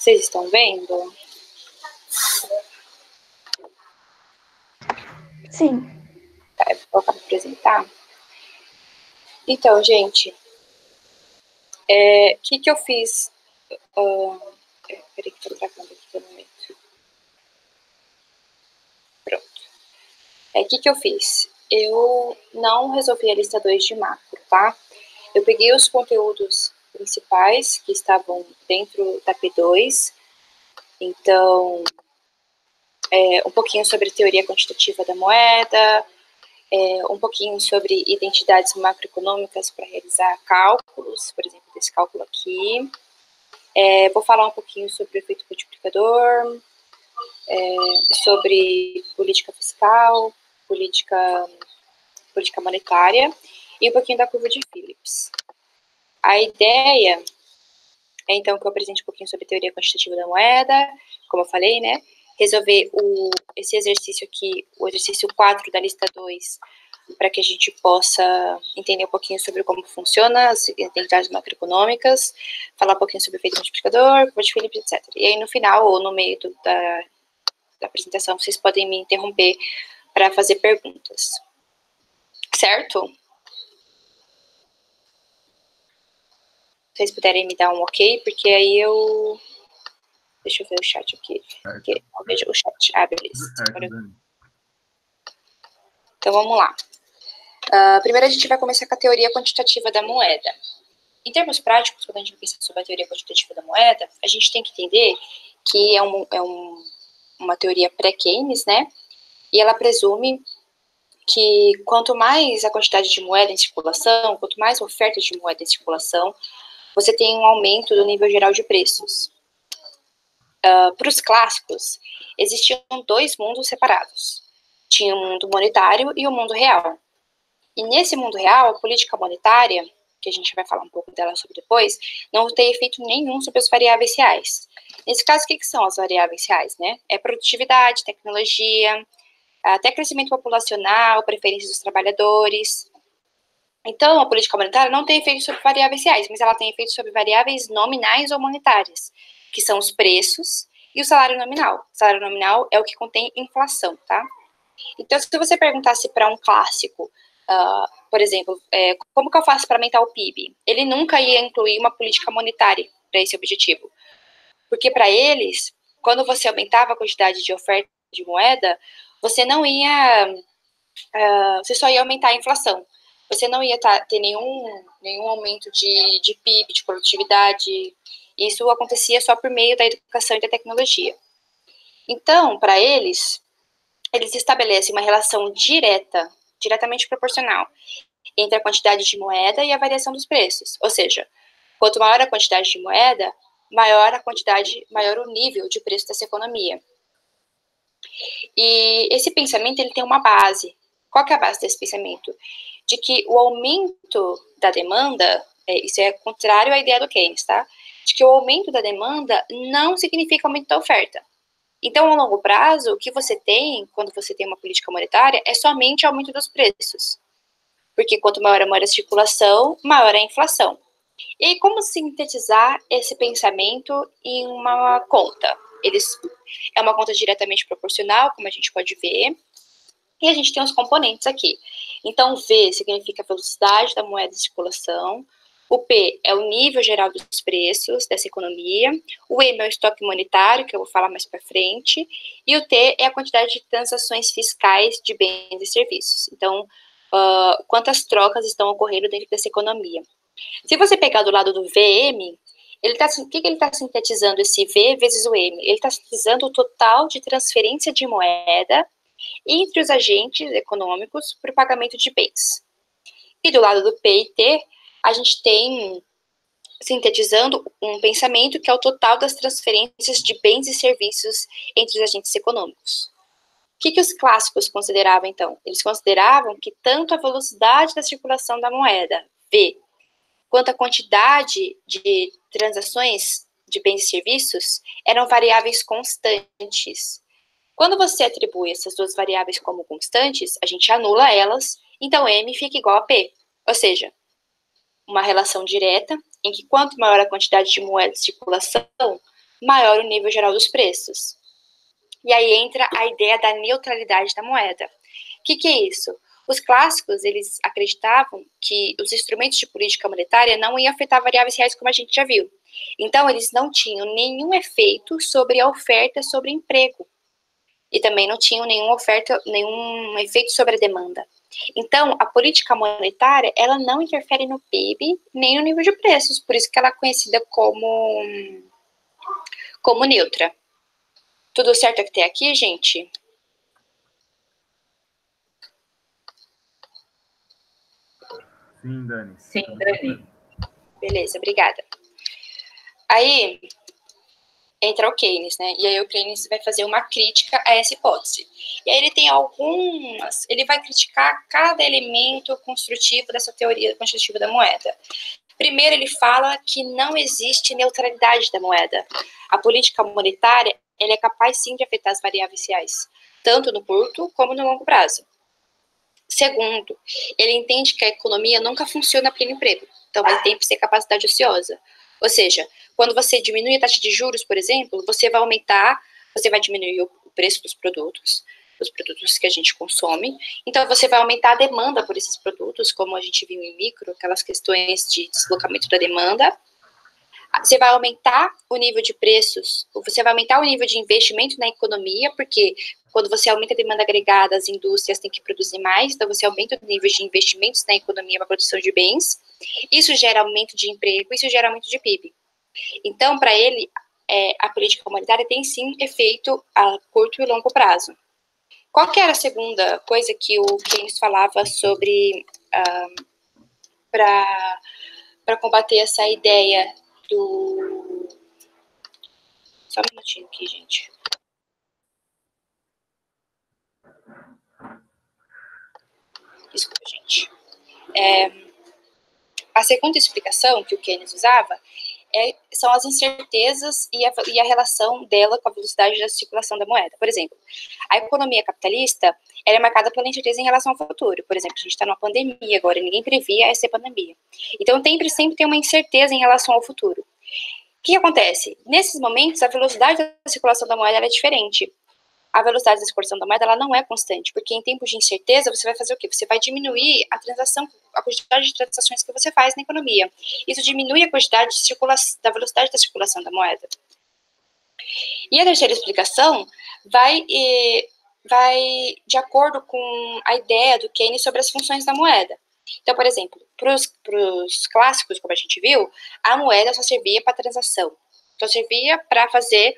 Vocês estão vendo? Sim. Tá, eu vou colocar para apresentar. Então, gente, o que eu fiz? Peraí que eu tô travando aqui no momento. Pronto. O que eu fiz? Eu não resolvi a lista 2 de macro, tá? Eu peguei os conteúdos principais que estavam dentro da P2, então, um pouquinho sobre teoria quantitativa da moeda, um pouquinho sobre identidades macroeconômicas para realizar cálculos, por exemplo, desse cálculo aqui. Vou falar um pouquinho sobre o efeito multiplicador, sobre política fiscal, política monetária e um pouquinho da curva de Phillips. A ideia é, então, que eu apresente um pouquinho sobre teoria quantitativa da moeda, como eu falei, né? Resolver esse exercício aqui, o exercício 4 da lista 2, para que a gente possa entender um pouquinho sobre como funciona as identidades macroeconômicas, falar um pouquinho sobre o efeito multiplicador, curva de Phillips, etc. E aí, no final, ou no meio da apresentação, vocês podem me interromper para fazer perguntas. Certo? Se vocês puderem me dar um ok, porque aí eu... Deixa eu ver o chat aqui. Porque eu vejo o chat. Ah, beleza. Então, vamos lá. Primeiro, a gente vai começar com a teoria quantitativa da moeda. Em termos práticos, quando a gente pensa sobre a teoria quantitativa da moeda, a gente tem que entender que é uma teoria pré-Keynes, né? E ela presume que quanto mais a quantidade de moeda em circulação, quanto mais oferta de moeda em circulação, você tem um aumento do nível geral de preços. Para os clássicos, existiam dois mundos separados. Tinha o mundo monetário e o mundo real. E nesse mundo real, a política monetária, que a gente vai falar um pouco dela sobre depois, não tem efeito nenhum sobre as variáveis reais. Nesse caso, o que são as variáveis reais, né? É produtividade, tecnologia, até crescimento populacional, preferências dos trabalhadores. Então, a política monetária não tem efeito sobre variáveis reais, mas ela tem efeito sobre variáveis nominais ou monetárias, que são os preços e o salário nominal. O salário nominal é o que contém inflação, tá? Então, se você perguntasse para um clássico, por exemplo, como que eu faço para aumentar o PIB? Ele nunca ia incluir uma política monetária para esse objetivo. Porque para eles, quando você aumentava a quantidade de oferta de moeda, você não ia... você só ia aumentar a inflação. Você não ia ter nenhum aumento de PIB, de produtividade. Isso acontecia só por meio da educação e da tecnologia. Então, para eles estabelecem uma relação diretamente proporcional, entre a quantidade de moeda e a variação dos preços. Ou seja, quanto maior a quantidade de moeda, maior o nível de preço dessa economia. E esse pensamento ele tem uma base. Qual que é a base desse pensamento? De que o aumento da demanda, isso é contrário à ideia do Keynes, tá? De que o aumento da demanda não significa aumento da oferta. Então, a longo prazo, o que você tem, quando você tem uma política monetária, é somente aumento dos preços. Porque quanto maior a moeda de circulação, maior a inflação. E aí, como sintetizar esse pensamento em uma conta? É uma conta diretamente proporcional, como a gente pode ver, e a gente tem os componentes aqui. Então, V significa a velocidade da moeda em circulação, o P é o nível geral dos preços dessa economia, o M é o estoque monetário, que eu vou falar mais para frente, e o T é a quantidade de transações fiscais de bens e serviços. Então, quantas trocas estão ocorrendo dentro dessa economia. Se você pegar do lado do VM, o que ele está sintetizando esse V vezes o M? Ele está sintetizando o total de transferência de moeda entre os agentes econômicos para o pagamento de bens. E do lado do P e T, a gente tem sintetizando um pensamento que é o total das transferências de bens e serviços entre os agentes econômicos. O que os clássicos consideravam, então? Eles consideravam que tanto a velocidade da circulação da moeda, V, quanto a quantidade de transações de bens e serviços eram variáveis constantes. Quando você atribui essas duas variáveis como constantes, a gente anula elas, então M fica igual a P. Ou seja, uma relação direta em que quanto maior a quantidade de moeda de circulação, maior o nível geral dos preços. E aí entra a ideia da neutralidade da moeda. O que é isso? Os clássicos, eles acreditavam que os instrumentos de política monetária não iam afetar variáveis reais, como a gente já viu. Então, eles não tinham nenhum efeito sobre a oferta sobre emprego. E também não tinham nenhum efeito sobre a demanda. Então, a política monetária, ela não interfere no PIB, nem no nível de preços. Por isso que ela é conhecida como neutra. Tudo certo até aqui, gente? Sim, Dani. Sim, Dani. Beleza, obrigada. Aí entra o Keynes, né? E aí o Keynes vai fazer uma crítica a essa hipótese. E aí ele tem ele vai criticar cada elemento construtivo dessa teoria constitutiva da moeda. Primeiro, ele fala que não existe neutralidade da moeda. A política monetária, ela é capaz sim de afetar as variáveis reais, tanto no curto como no longo prazo. Segundo, ele entende que a economia nunca funciona a pleno emprego, então vai ter que ser capacidade ociosa. Ou seja, quando você diminui a taxa de juros, por exemplo, você vai diminuir o preço dos produtos que a gente consome, então você vai aumentar a demanda por esses produtos, como a gente viu em micro, aquelas questões de deslocamento da demanda. Você vai aumentar o nível de preços, você vai aumentar o nível de investimento na economia, porque quando você aumenta a demanda agregada, as indústrias têm que produzir mais, então você aumenta o nível de investimentos na economia para a produção de bens. Isso gera aumento de emprego, isso gera aumento de PIB. Então, para ele, a política monetária tem sim efeito a curto e longo prazo. Qual que era a segunda coisa que o Keynes falava sobre para combater essa ideia do... Só um minutinho aqui, gente. Desculpa, gente. A segunda explicação que o Keynes usava são as incertezas e a relação dela com a velocidade da circulação da moeda. Por exemplo, a economia capitalista ela é marcada pela incerteza em relação ao futuro. Por exemplo, a gente está numa pandemia agora, ninguém previa essa pandemia. Então, sempre tem uma incerteza em relação ao futuro. O que acontece? Nesses momentos, a velocidade da circulação da moeda é diferente. A velocidade da circulação da moeda ela não é constante, porque em tempos de incerteza você vai fazer o quê? Você vai diminuir a quantidade de transações que você faz na economia. Isso diminui a quantidade da velocidade da circulação da moeda. E a terceira explicação vai de acordo com a ideia do Keynes sobre as funções da moeda. Então, por exemplo, para os clássicos, como a gente viu, a moeda só servia para transação. Só servia para fazer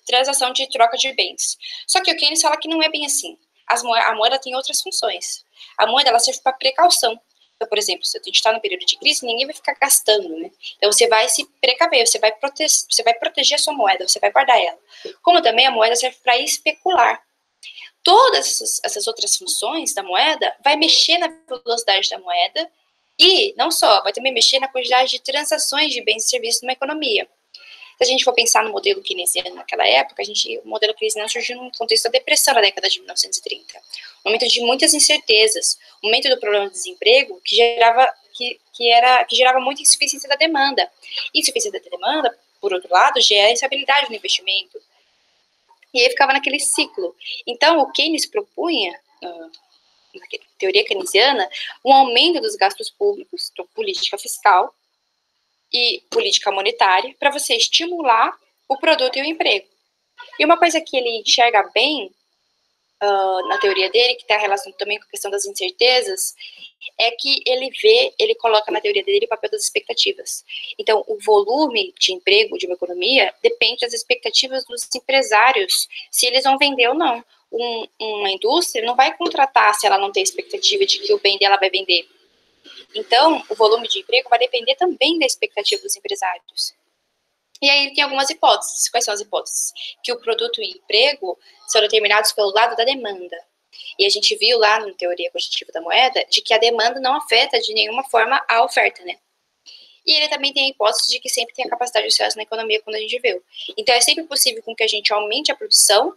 transação de troca de bens. Só que o Keynes fala que não é bem assim. A moeda tem outras funções. A moeda ela serve para precaução. Então, por exemplo, se a gente está no período de crise, ninguém vai ficar gastando, né? Então, você vai se precaver, você vai proteger a sua moeda, você vai guardar ela. Como também a moeda serve para especular. Todas essas outras funções da moeda vai mexer na velocidade da moeda e, não só, vai também mexer na quantidade de transações de bens e serviços numa economia. Se a gente for pensar no modelo keynesiano naquela época, o modelo keynesiano surgiu no contexto da depressão na década de 1930. Um momento de muitas incertezas, um momento do problema do desemprego que gerava muita insuficiência da demanda. Insuficiência da demanda, por outro lado, gera instabilidade no investimento. E aí ficava naquele ciclo. Então, o Keynes propunha, na teoria keynesiana, um aumento dos gastos públicos, então, política fiscal, e política monetária para você estimular o produto e o emprego. E uma coisa que ele enxerga bem na teoria dele, que está relacionado também com a questão das incertezas, é que ele coloca na teoria dele o papel das expectativas. Então, o volume de emprego de uma economia depende das expectativas dos empresários, se eles vão vender ou não. Uma indústria não vai contratar se ela não tem expectativa de que o bem dela vai vender. Então, o volume de emprego vai depender também da expectativa dos empresários. E aí tem algumas hipóteses. Quais são as hipóteses? Que o produto e o emprego são determinados pelo lado da demanda. E a gente viu lá na teoria constitutiva da moeda de que a demanda não afeta de nenhuma forma a oferta, né? E ele também tem a hipótese de que sempre tem a capacidade ociosa na economia, quando a gente viu. Então, é sempre possível com que a gente aumente a produção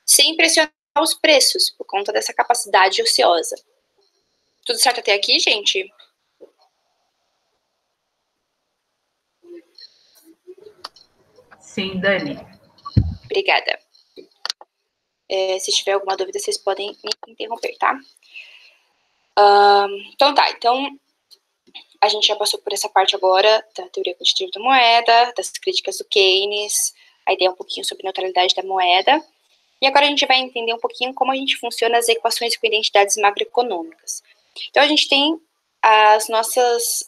sem pressionar os preços, por conta dessa capacidade ociosa. Tudo certo até aqui, gente? Sim, Dani. Obrigada. Se tiver alguma dúvida, vocês podem me interromper, tá? Então tá, a gente já passou por essa parte agora da teoria quantitativa da moeda, das críticas do Keynes, a ideia um pouquinho sobre a neutralidade da moeda. E agora a gente vai entender um pouquinho como a gente funciona as equações com identidades macroeconômicas. Então a gente tem os nossos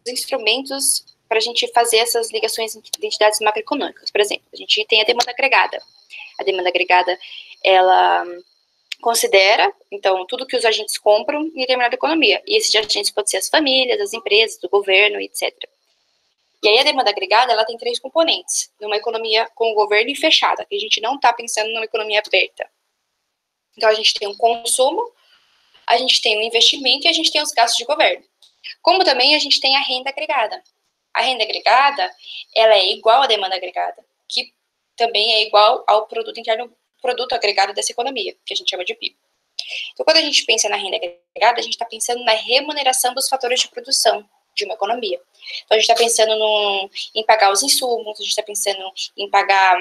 instrumentos para a gente fazer essas ligações entre identidades macroeconômicas. Por exemplo, a gente tem a demanda agregada. A demanda agregada, ela considera, então, tudo que os agentes compram em determinada economia. E esses agentes podem ser as famílias, as empresas, o governo, etc. E aí a demanda agregada, ela tem 3 componentes. Numa economia com o governo e fechada, que a gente não está pensando numa economia aberta. Então, a gente tem um consumo, a gente tem o investimento e a gente tem os gastos de governo. Como também a gente tem a renda agregada. A renda agregada, ela é igual à demanda agregada, que também é igual ao produto agregado dessa economia, que a gente chama de PIB. Então, quando a gente pensa na renda agregada, a gente está pensando na remuneração dos fatores de produção de uma economia. Então, a gente está pensando em pagar os insumos, a gente está pensando em pagar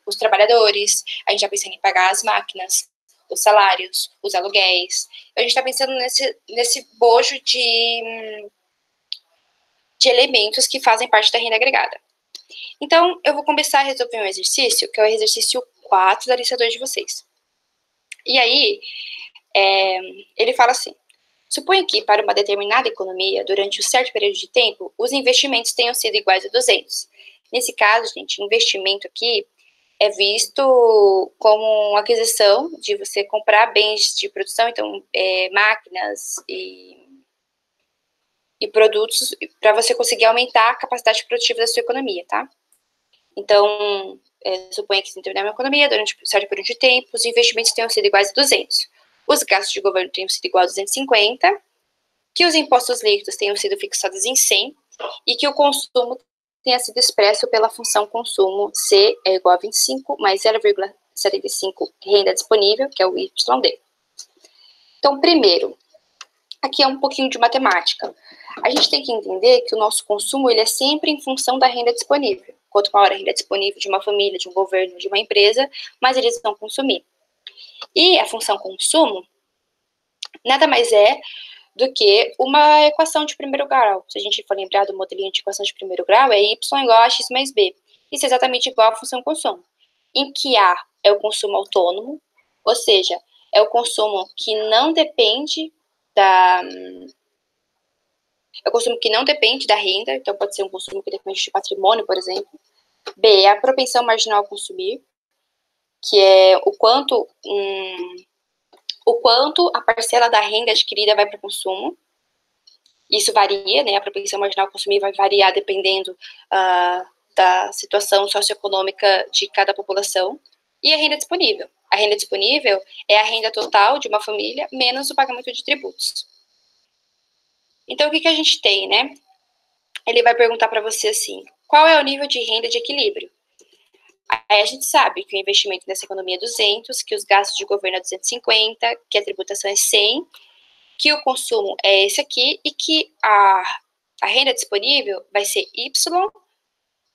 os trabalhadores, a gente está pensando em pagar as máquinas, os salários, os aluguéis. Então, a gente está pensando nesse bojo de elementos que fazem parte da renda agregada. Então, eu vou começar a resolver um exercício, que é o exercício 4 da lista 2 de vocês. E aí, ele fala assim: suponha que, para uma determinada economia, durante um certo período de tempo, os investimentos tenham sido iguais a 200. Nesse caso, gente, investimento aqui é visto como uma aquisição de você comprar bens de produção, então, máquinas e produtos, para você conseguir aumentar a capacidade produtiva da sua economia, tá? Então, suponha que, em determinada economia, durante um certo período de tempo, os investimentos tenham sido iguais a 200. Os gastos de governo tenham sido iguais a 250, que os impostos líquidos tenham sido fixados em 100 e que o consumo tenha sido expresso pela função consumo C é igual a 25 mais 0,75 renda disponível, que é o YD. Então, primeiro, aqui é um pouquinho de matemática. A gente tem que entender que o nosso consumo ele é sempre em função da renda disponível. Quanto maior a renda disponível de uma família, de um governo, de uma empresa, mais eles vão consumir. E a função consumo nada mais é do que uma equação de primeiro grau. Se a gente for lembrar do modelinho de equação de primeiro grau, é y igual a x mais b. Isso é exatamente igual à função consumo. Em que A é o consumo autônomo, ou seja, é o consumo que não depende é o consumo que não depende da renda, então pode ser um consumo que depende de patrimônio, por exemplo. B é a propensão marginal a consumir, que é o quanto a parcela da renda adquirida vai para o consumo. Isso varia, né? A propensão marginal a consumir vai variar dependendo da situação socioeconômica de cada população. E a renda disponível. A renda disponível é a renda total de uma família menos o pagamento de tributos. Então, o que a gente tem, né? Ele vai perguntar para você assim, qual é o nível de renda de equilíbrio? Aí a gente sabe que o investimento nessa economia é 200, que os gastos de governo é 250, que a tributação é 100, que o consumo é esse aqui e que a renda disponível vai ser Y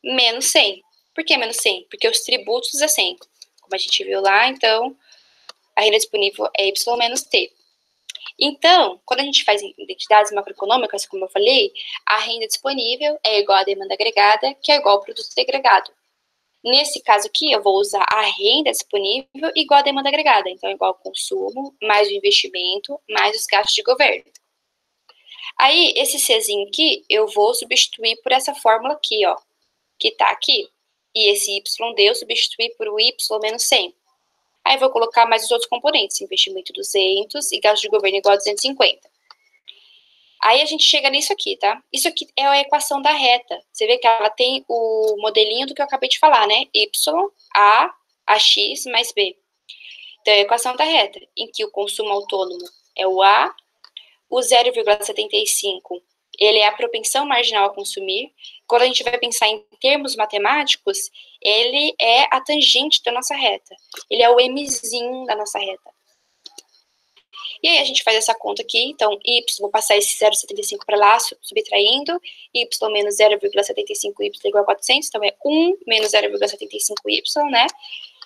menos 100. Por que menos 100? Porque os tributos é 100. Como a gente viu lá, então, a renda disponível é Y menos T. Então, quando a gente faz identidades macroeconômicas, como eu falei, a renda disponível é igual à demanda agregada, que é igual ao produto agregado. Nesse caso aqui, eu vou usar a renda disponível igual à demanda agregada. Então, igual ao consumo, mais o investimento, mais os gastos de governo. Aí, esse Czinho aqui, eu vou substituir por essa fórmula aqui, ó, que tá aqui. E esse YD eu substituir por o Y menos 100. Aí, eu vou colocar mais os outros componentes. Investimento 200 e gasto de governo igual a 250. Aí, a gente chega nisso aqui, tá? Isso aqui é a equação da reta. Você vê que ela tem o modelinho do que eu acabei de falar, né? Y, A, AX mais B. Então, é a equação da reta, em que o consumo autônomo é o A, o 0,75, ele é a propensão marginal a consumir. Quando a gente vai pensar em termos matemáticos, ele é a tangente da nossa reta. Ele é o Mzinho da nossa reta. E aí a gente faz essa conta aqui, então, y, vou passar esse 0,75 para lá, subtraindo, y menos 0,75y igual a 400, então é 1 menos 0,75y, né?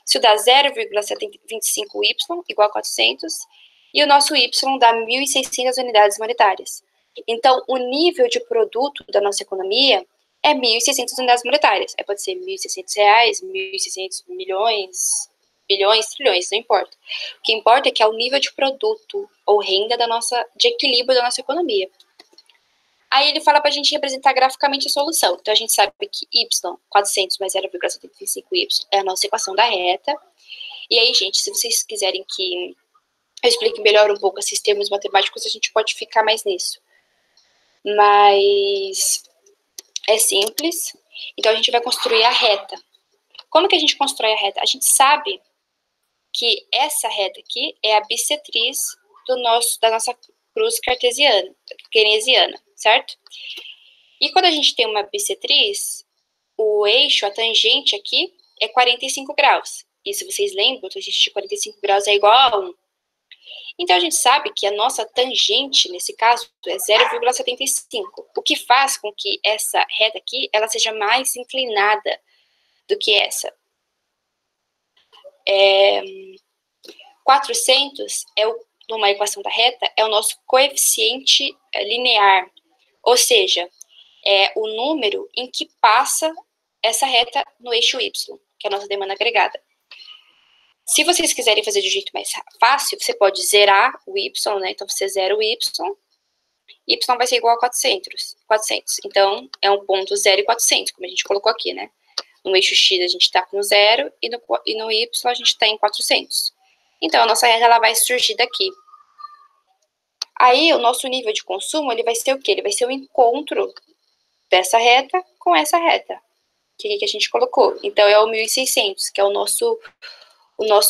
Isso dá 0,25y igual a 400, e o nosso y dá 1.600 unidades monetárias. Então, o nível de produto da nossa economia é 1.600 unidades monetárias. Pode ser 1.600 reais, 1.600 milhões, bilhões, trilhões, não importa. O que importa é que é o nível de produto ou renda de equilíbrio da nossa economia. Aí ele fala para a gente representar graficamente a solução. Então, a gente sabe que y, 400 mais 0,75y, é a nossa equação da reta. E aí, gente, se vocês quiserem que eu explique melhor um pouco esses termos matemáticos, a gente pode ficar mais nisso. Mas é simples. Então, a gente vai construir a reta. Como que a gente constrói a reta? A gente sabe que essa reta aqui é a bissetriz da nossa cruz keynesiana, certo? E quando a gente tem uma bissetriz, o eixo, a tangente aqui, é 45 graus. E se vocês lembram, a tangente de 45 graus é igual a 1. Então, a gente sabe que a nossa tangente, nesse caso, é 0,75. O que faz com que essa reta aqui, ela seja mais inclinada do que essa. 400 numa equação da reta, é o nosso coeficiente linear. Ou seja, é o número em que passa essa reta no eixo y, que é a nossa demanda agregada. Se vocês quiserem fazer de um jeito mais fácil, você pode zerar o y, né? Então, você zera o y vai ser igual a 400. Então, é um ponto 0 e 400, como a gente colocou aqui, né? No eixo x a gente está com 0 e no y a gente está em 400. Então, a nossa reta ela vai surgir daqui. Aí, o nosso nível de consumo, ele vai ser o quê? Ele vai ser o encontro dessa reta com essa reta. Que a gente colocou. Então, é o 1.600, que é o nosso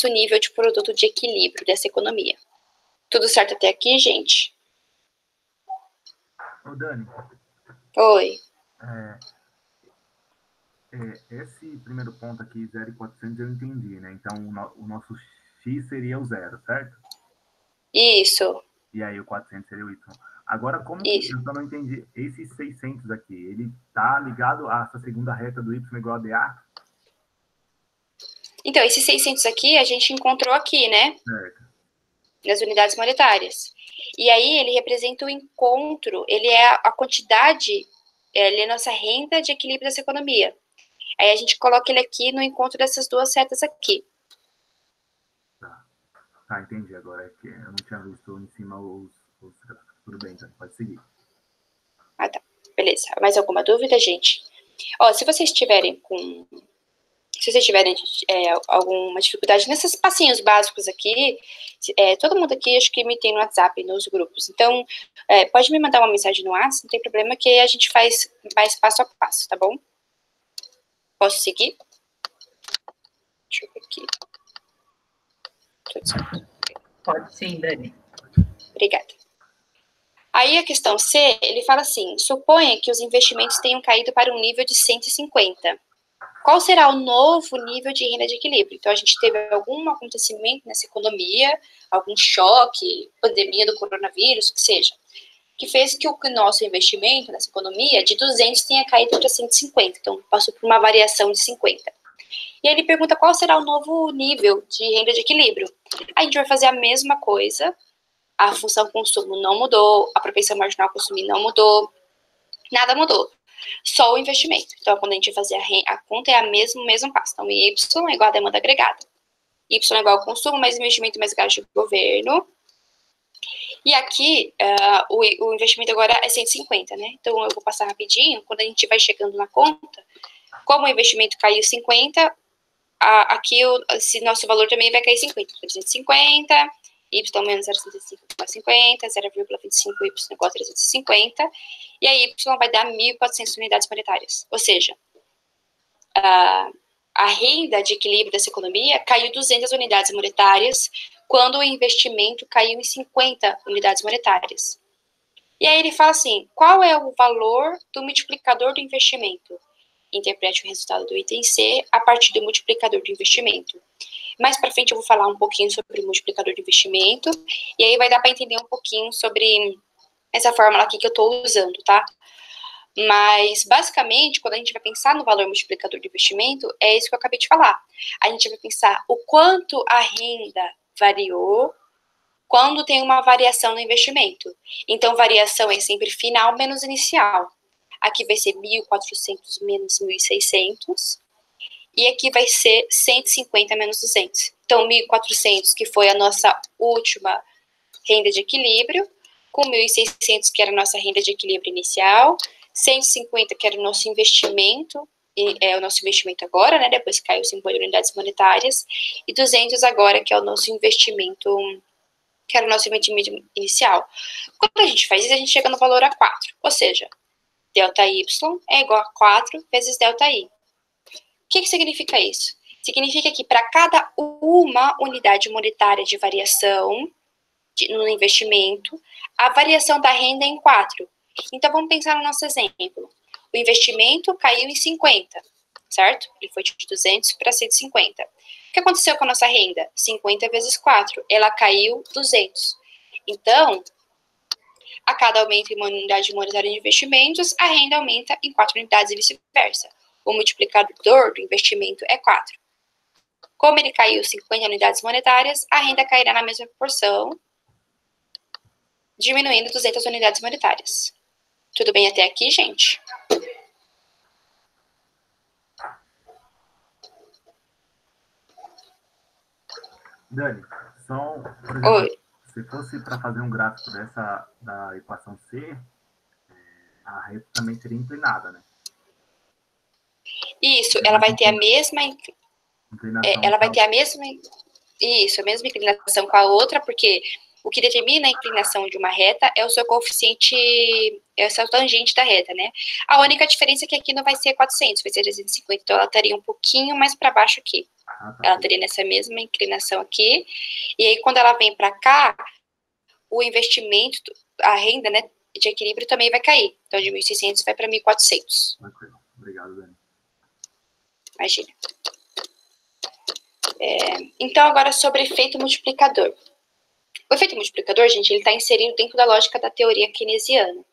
nível de produto de equilíbrio dessa economia. Tudo certo até aqui, gente? Ô, Dani. Oi. Esse primeiro ponto aqui, 0 e 400, eu entendi, né? Então, o nosso x seria o 0, certo? Isso. E aí o 400 seria o y. Agora, como que eu só não entendi, esse 600 aqui, ele tá ligado a essa segunda reta do y igual a dA? Então, esse 600 aqui, a gente encontrou aqui, né? Certo. Nas unidades monetárias. E aí, ele representa o encontro, ele é a quantidade, ele é a nossa renda de equilíbrio dessa economia. Aí, a gente coloca ele aqui no encontro dessas duas retas aqui. Tá, entendi agora. É que eu não tinha visto em cima os gráficos. Tudo bem, então pode seguir. Ah, tá. Beleza. Mais alguma dúvida, gente? Ó, se vocês tiverem alguma dificuldade nesses passinhos básicos aqui, todo mundo aqui acho que me tem no WhatsApp, nos grupos. Então, pode me mandar uma mensagem no WhatsApp, não tem problema, que a gente faz mais passo a passo, tá bom? Posso seguir? Deixa eu ver aqui. Tudo certo. Pode sim, Dani. Obrigada. Aí a questão C, ele fala assim, suponha que os investimentos tenham caído para um nível de 150. Qual será o novo nível de renda de equilíbrio? Então, a gente teve algum acontecimento nessa economia, algum choque, pandemia do coronavírus, que seja, que fez que o nosso investimento nessa economia de 200 tenha caído para 150. Então, passou por uma variação de 50. E aí ele pergunta qual será o novo nível de renda de equilíbrio. A gente vai fazer a mesma coisa, a função consumo não mudou, a propensão marginal a consumir não mudou, nada mudou. Só o investimento. Então, quando a gente vai fazer a conta, é o mesmo passo. Então, Y é igual a demanda agregada. Y é igual ao consumo, mais investimento, mais gasto de governo. E aqui, o investimento agora é 150, né? Então, eu vou passar rapidinho. Quando a gente vai chegando na conta, como o investimento caiu 50, aqui esse nosso valor também vai cair 50. 350, y menos 0,75 igual a 50, 0,25y igual a 350, e aí y vai dar 1.400 unidades monetárias. Ou seja, a renda de equilíbrio dessa economia caiu 200 unidades monetárias, quando o investimento caiu em 50 unidades monetárias. E aí ele fala assim, qual é o valor do multiplicador do investimento? Interprete o resultado do item C a partir do multiplicador do investimento. Mais para frente eu vou falar um pouquinho sobre o multiplicador de investimento, e aí vai dar para entender um pouquinho sobre essa fórmula aqui que eu estou usando, tá? Mas, basicamente, quando a gente vai pensar no valor multiplicador de investimento, é isso que eu acabei de falar. A gente vai pensar o quanto a renda variou quando tem uma variação no investimento. Então, variação é sempre final menos inicial. Aqui vai ser 1.400 menos 1.600. E aqui vai ser 150 menos 200. Então, 1.400, que foi a nossa última renda de equilíbrio, com 1.600, que era a nossa renda de equilíbrio inicial, 150, que era o nosso investimento, o nosso investimento agora, né, depois que caiu o símbolo de unidades monetárias, e 200 agora, que é o nosso investimento, que era o nosso investimento inicial. Quando a gente faz isso, a gente chega no valor a 4, ou seja, ΔY é igual a 4 vezes ΔI. O que significa isso? Significa que para cada uma unidade monetária de variação no investimento, a variação da renda é em 4. Então, vamos pensar no nosso exemplo. O investimento caiu em 50, certo? Ele foi de 200 para 150. O que aconteceu com a nossa renda? 50 vezes 4. Ela caiu 200. Então, a cada aumento em uma unidade monetária de investimentos, a renda aumenta em 4 unidades e vice-versa. O multiplicador do investimento é 4. Como ele caiu 50 unidades monetárias, a renda cairá na mesma proporção, diminuindo 200 unidades monetárias. Tudo bem até aqui, gente? Dani, por exemplo, Oi. se fosse para fazer um gráfico da equação C, a reta também seria inclinada, né? Isso, ela vai ter a mesma inclinação. Ela vai ter a mesma inclinação com a outra, porque o que determina a inclinação de uma reta é o seu coeficiente, é a sua tangente da reta, né? A única diferença é que aqui não vai ser 400, vai ser 350, então ela estaria um pouquinho mais para baixo aqui. Ela teria nessa mesma inclinação aqui, e aí quando ela vem para cá, o investimento, a renda, né, de equilíbrio também vai cair. Então, de 1.600 vai para 1.400. Obrigado, Dani. Imagina. Então, agora sobre efeito multiplicador. O efeito multiplicador, gente, ele está inserido dentro da lógica da teoria keynesiana.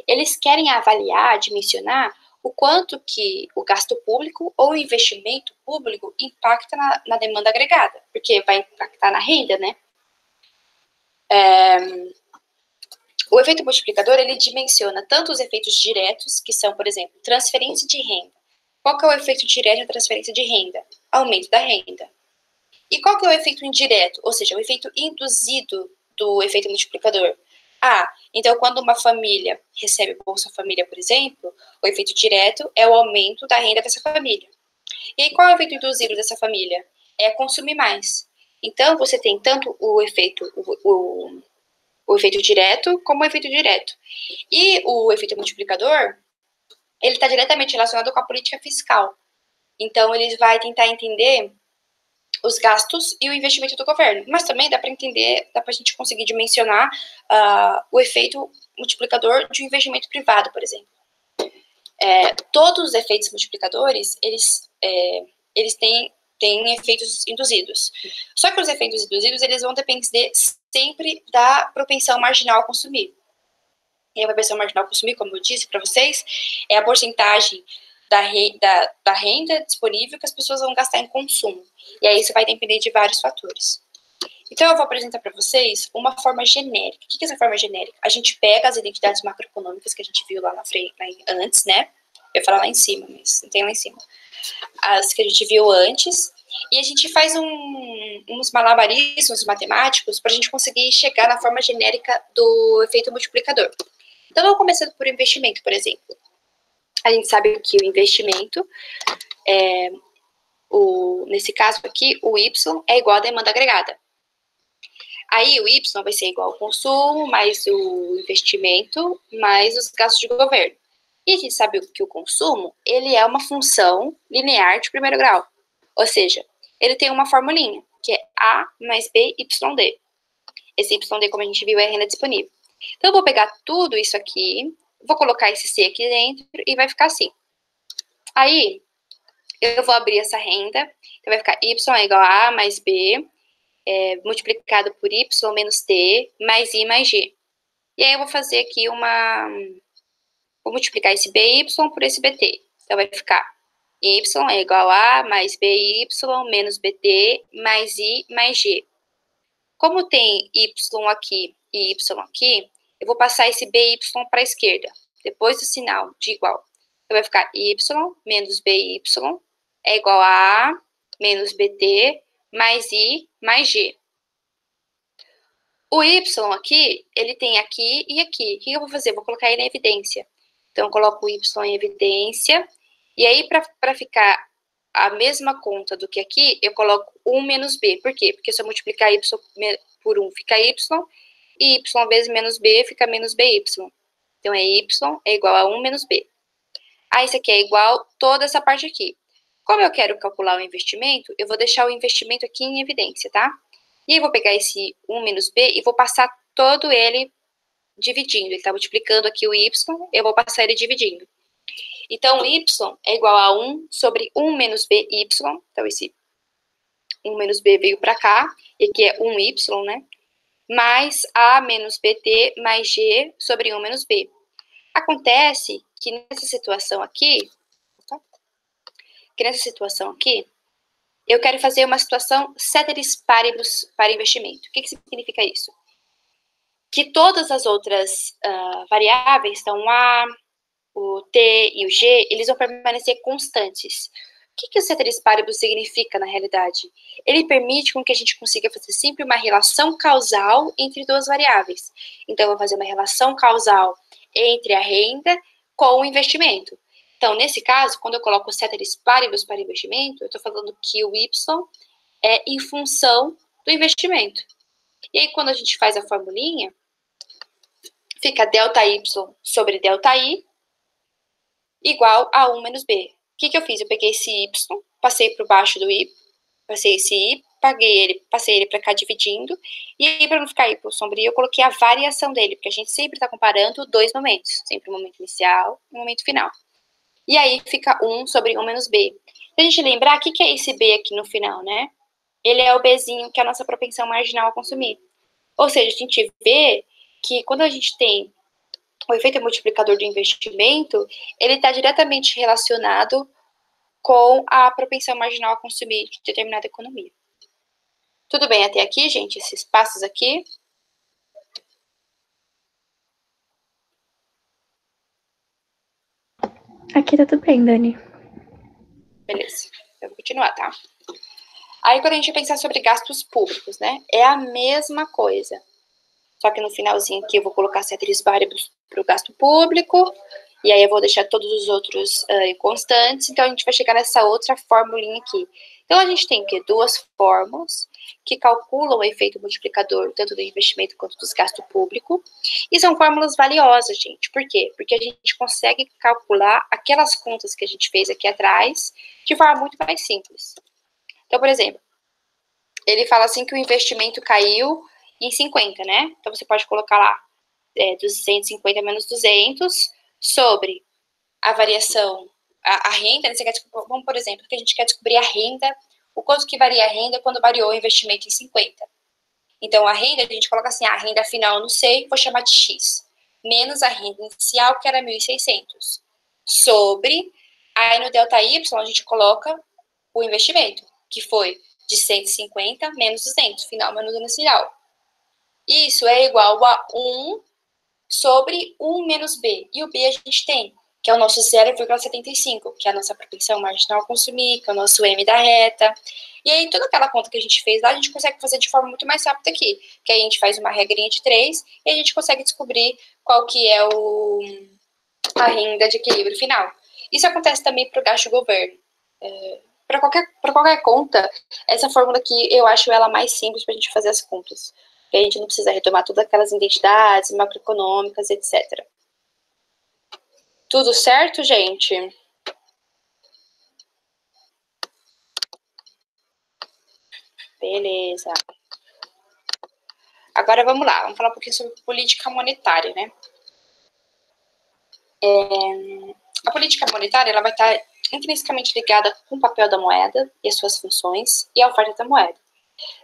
Eles querem avaliar, dimensionar o quanto que o gasto público ou o investimento público impacta na demanda agregada, porque vai impactar na renda, né? O efeito multiplicador, ele dimensiona tanto os efeitos diretos, que são, por exemplo, transferência de renda. Qual que é o efeito direto da transferência de renda? Aumento da renda. E qual que é o efeito indireto? Ou seja, o efeito induzido do efeito multiplicador. Então quando uma família recebe Bolsa Família, por exemplo, o efeito direto é o aumento da renda dessa família. E aí qual é o efeito induzido dessa família? É consumir mais. Então você tem tanto o efeito direto como o efeito direto. E o efeito multiplicador, ele está diretamente relacionado com a política fiscal. Então ele vai tentar entender os gastos e o investimento do governo. Mas também dá para entender, dá para a gente conseguir dimensionar o efeito multiplicador de um investimento privado, por exemplo. Todos os efeitos multiplicadores, eles têm efeitos induzidos. Só que os efeitos induzidos, eles vão depender sempre da propensão marginal a consumir. E a propensão marginal a consumir, como eu disse para vocês, é a porcentagem da renda disponível que as pessoas vão gastar em consumo. E aí isso vai depender de vários fatores. Então, eu vou apresentar para vocês uma forma genérica. O que é essa forma genérica? A gente pega as identidades macroeconômicas que a gente viu lá na frente, antes, né? Eu ia falar lá em cima, mas não tem lá em cima. As que a gente viu antes. E a gente faz uns malabarismos matemáticos para a gente conseguir chegar na forma genérica do efeito multiplicador. Então, vamos começando por investimento, por exemplo. A gente sabe que o investimento, nesse caso aqui, o Y é igual à demanda agregada. Aí o Y vai ser igual ao consumo, mais o investimento, mais os gastos de governo. E a gente sabe que o consumo, ele é uma função linear de primeiro grau. Ou seja, ele tem uma formulinha, que é A mais B, YD. Esse YD, como a gente viu, é a renda disponível. Então, eu vou pegar tudo isso aqui, vou colocar esse C aqui dentro e vai ficar assim. Aí, eu vou abrir essa renda, então vai ficar y é igual a mais b, multiplicado por y menos t, mais i mais g. E aí eu vou fazer aqui vou multiplicar esse by por esse bt. Então vai ficar y é igual a mais by menos bt mais i mais g. Como tem y aqui e y aqui, eu vou passar esse by para a esquerda, depois do sinal de igual. Então vai ficar y menos by é igual a menos bt mais i mais g. O y aqui, ele tem aqui e aqui. O que eu vou fazer? Vou colocar ele em evidência. Então, eu coloco o y em evidência. E aí, para ficar a mesma conta do que aqui, eu coloco 1 menos b. Por quê? Porque se eu multiplicar y por 1, fica y. E y vezes menos b fica menos by. Então, y é igual a 1 menos b. Aí, isso aqui é igual toda essa parte aqui. Como eu quero calcular o investimento, eu vou deixar o investimento aqui em evidência, tá? E aí, eu vou pegar esse 1 menos b e vou passar todo ele dividindo. Ele está multiplicando aqui o y, eu vou passar ele dividindo. Então, y é igual a 1 sobre 1 menos by. Então, esse 1 menos b veio para cá, e aqui é 1y, né? Mais a menos bt mais g sobre 1 menos b. Acontece que nessa situação aqui, eu quero fazer uma situação ceteris paribus para investimento. O que significa isso? Que todas as outras variáveis, então a, o t e o g, eles vão permanecer constantes. O que o ceteris paribus significa na realidade? Ele permite com que a gente consiga fazer sempre uma relação causal entre duas variáveis. Então, eu vou fazer uma relação causal entre a renda com o investimento. Então, nesse caso, quando eu coloco o ceteris paribus para investimento, eu estou falando que o y é em função do investimento. E aí, quando a gente faz a formulinha, fica ΔY sobre ΔI igual a 1 menos B. O que eu fiz? Eu peguei esse Y, passei por baixo do I, passei esse I, passei ele para cá dividindo, e aí, para não ficar Y sombrio, eu coloquei a variação dele, porque a gente sempre está comparando dois momentos, sempre o momento inicial e o momento final. E aí fica 1 sobre 1 menos B. Pra gente lembrar, o que é esse B aqui no final, né? Ele é o Bzinho, que é a nossa propensão marginal a consumir. Ou seja, a gente vê que quando a gente tem o efeito multiplicador do investimento, ele está diretamente relacionado com a propensão marginal a consumir de determinada economia. Tudo bem até aqui, gente? Esses passos aqui? Aqui tá tudo bem, Dani. Beleza, eu vou continuar, tá? Aí, quando a gente pensar sobre gastos públicos, né? É a mesma coisa. Só que no finalzinho aqui eu vou colocar ceteris paribus para o gasto público. E aí eu vou deixar todos os outros constantes. Então, a gente vai chegar nessa outra formulinha aqui. Então, a gente tem o quê? Duas fórmulas que calculam o efeito multiplicador, tanto do investimento quanto do gasto público. E são fórmulas valiosas, gente. Por quê? Porque a gente consegue calcular aquelas contas que a gente fez aqui atrás de forma muito mais simples. Então, por exemplo, ele fala assim que o investimento caiu em 50, né? Então, você pode colocar lá 250 menos 200 sobre a variação, a renda, né? Vamos, por exemplo, que a gente quer descobrir a renda, o quanto que varia a renda quando variou o investimento em 50. Então, a renda, a gente coloca assim, a renda final, não sei, vou chamar de X, menos a renda inicial, que era 1.600, sobre, aí no ΔY, a gente coloca o investimento, que foi de 150 menos 200, final menos inicial. Isso é igual a 1 sobre 1 menos B. E o B a gente tem, que é o nosso 0,75, que é a nossa propensão marginal a consumir, que é o nosso M da reta. E aí, toda aquela conta que a gente fez lá, a gente consegue fazer de forma muito mais rápida aqui. Que aí a gente faz uma regrinha de 3 e a gente consegue descobrir qual que é a renda de equilíbrio final. Isso acontece também para o gasto de governo. Para qualquer conta, essa fórmula aqui, eu acho ela mais simples para a gente fazer as contas. Porque a gente não precisa retomar todas aquelas identidades macroeconômicas, etc. Tudo certo, gente? Beleza. Agora vamos lá, vamos falar um pouquinho sobre política monetária, né? A política monetária ela vai estar intrinsecamente ligada com o papel da moeda e as suas funções e a oferta da moeda.